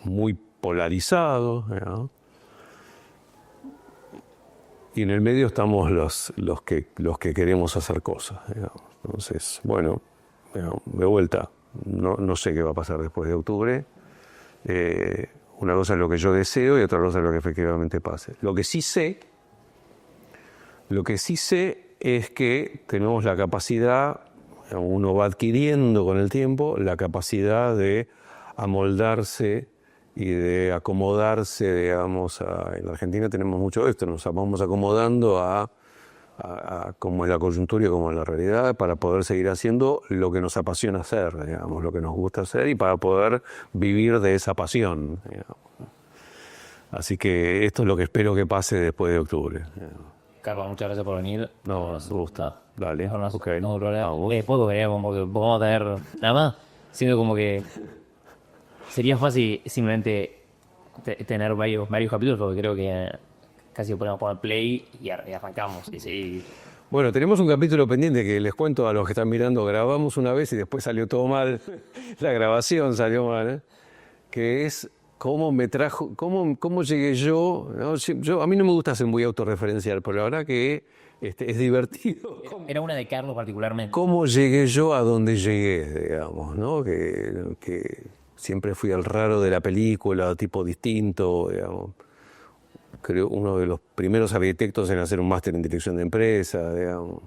muy polarizados, digamos. Y en el medio estamos los que queremos hacer cosas, digamos. Entonces, bueno, digamos, de vuelta, no sé qué va a pasar después de octubre. Una cosa es lo que yo deseo y otra cosa es lo que efectivamente pase. Lo que sí sé es que tenemos la capacidad, uno va adquiriendo con el tiempo, la capacidad de amoldarse y de acomodarse, digamos, en la Argentina tenemos mucho de esto, nos vamos acomodando a como en la coyuntura y como en la realidad, para poder seguir haciendo lo que nos apasiona hacer, digamos, lo que nos gusta hacer y para poder vivir de esa pasión, digamos. Así que esto es lo que espero que pase después de octubre. Carlos, muchas gracias por venir. No, Nos gusta. dale, No, ok. no, problema. Vamos. Poco queríamos, porque vamos a tener nada más. Siento como que sería fácil simplemente tener varios capítulos, porque creo que casi podemos poner play y arrancamos. Y Bueno, tenemos un capítulo pendiente que les cuento a los que están mirando. Grabamos una vez y después salió todo mal. La grabación salió mal, ¿eh? Que es cómo me trajo, cómo llegué yo, ¿no? A mí no me gusta ser muy autorreferencial, pero la verdad que es divertido. era una de Carlos particularmente. ¿Cómo llegué yo a donde llegué, digamos, ¿no? Que siempre fui el raro de la película, tipo distinto, digamos. Creo uno de los primeros arquitectos en hacer un máster en dirección de empresa, digamos.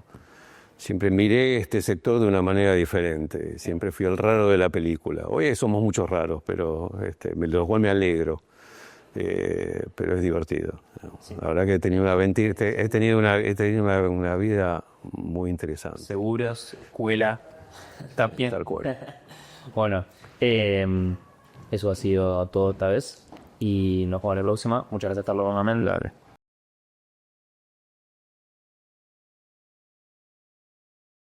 Siempre miré este sector de una manera diferente, siempre fui el raro de la película. Hoy somos muchos raros, pero de los cuales me alegro, pero es divertido. Sí. La verdad que he tenido una vida muy interesante. Seguros, escuela, también. Tal cual. Bueno, eso ha sido todo esta vez y nos vemos en la próxima. Muchas gracias, Carlos, nuevamente. Dale.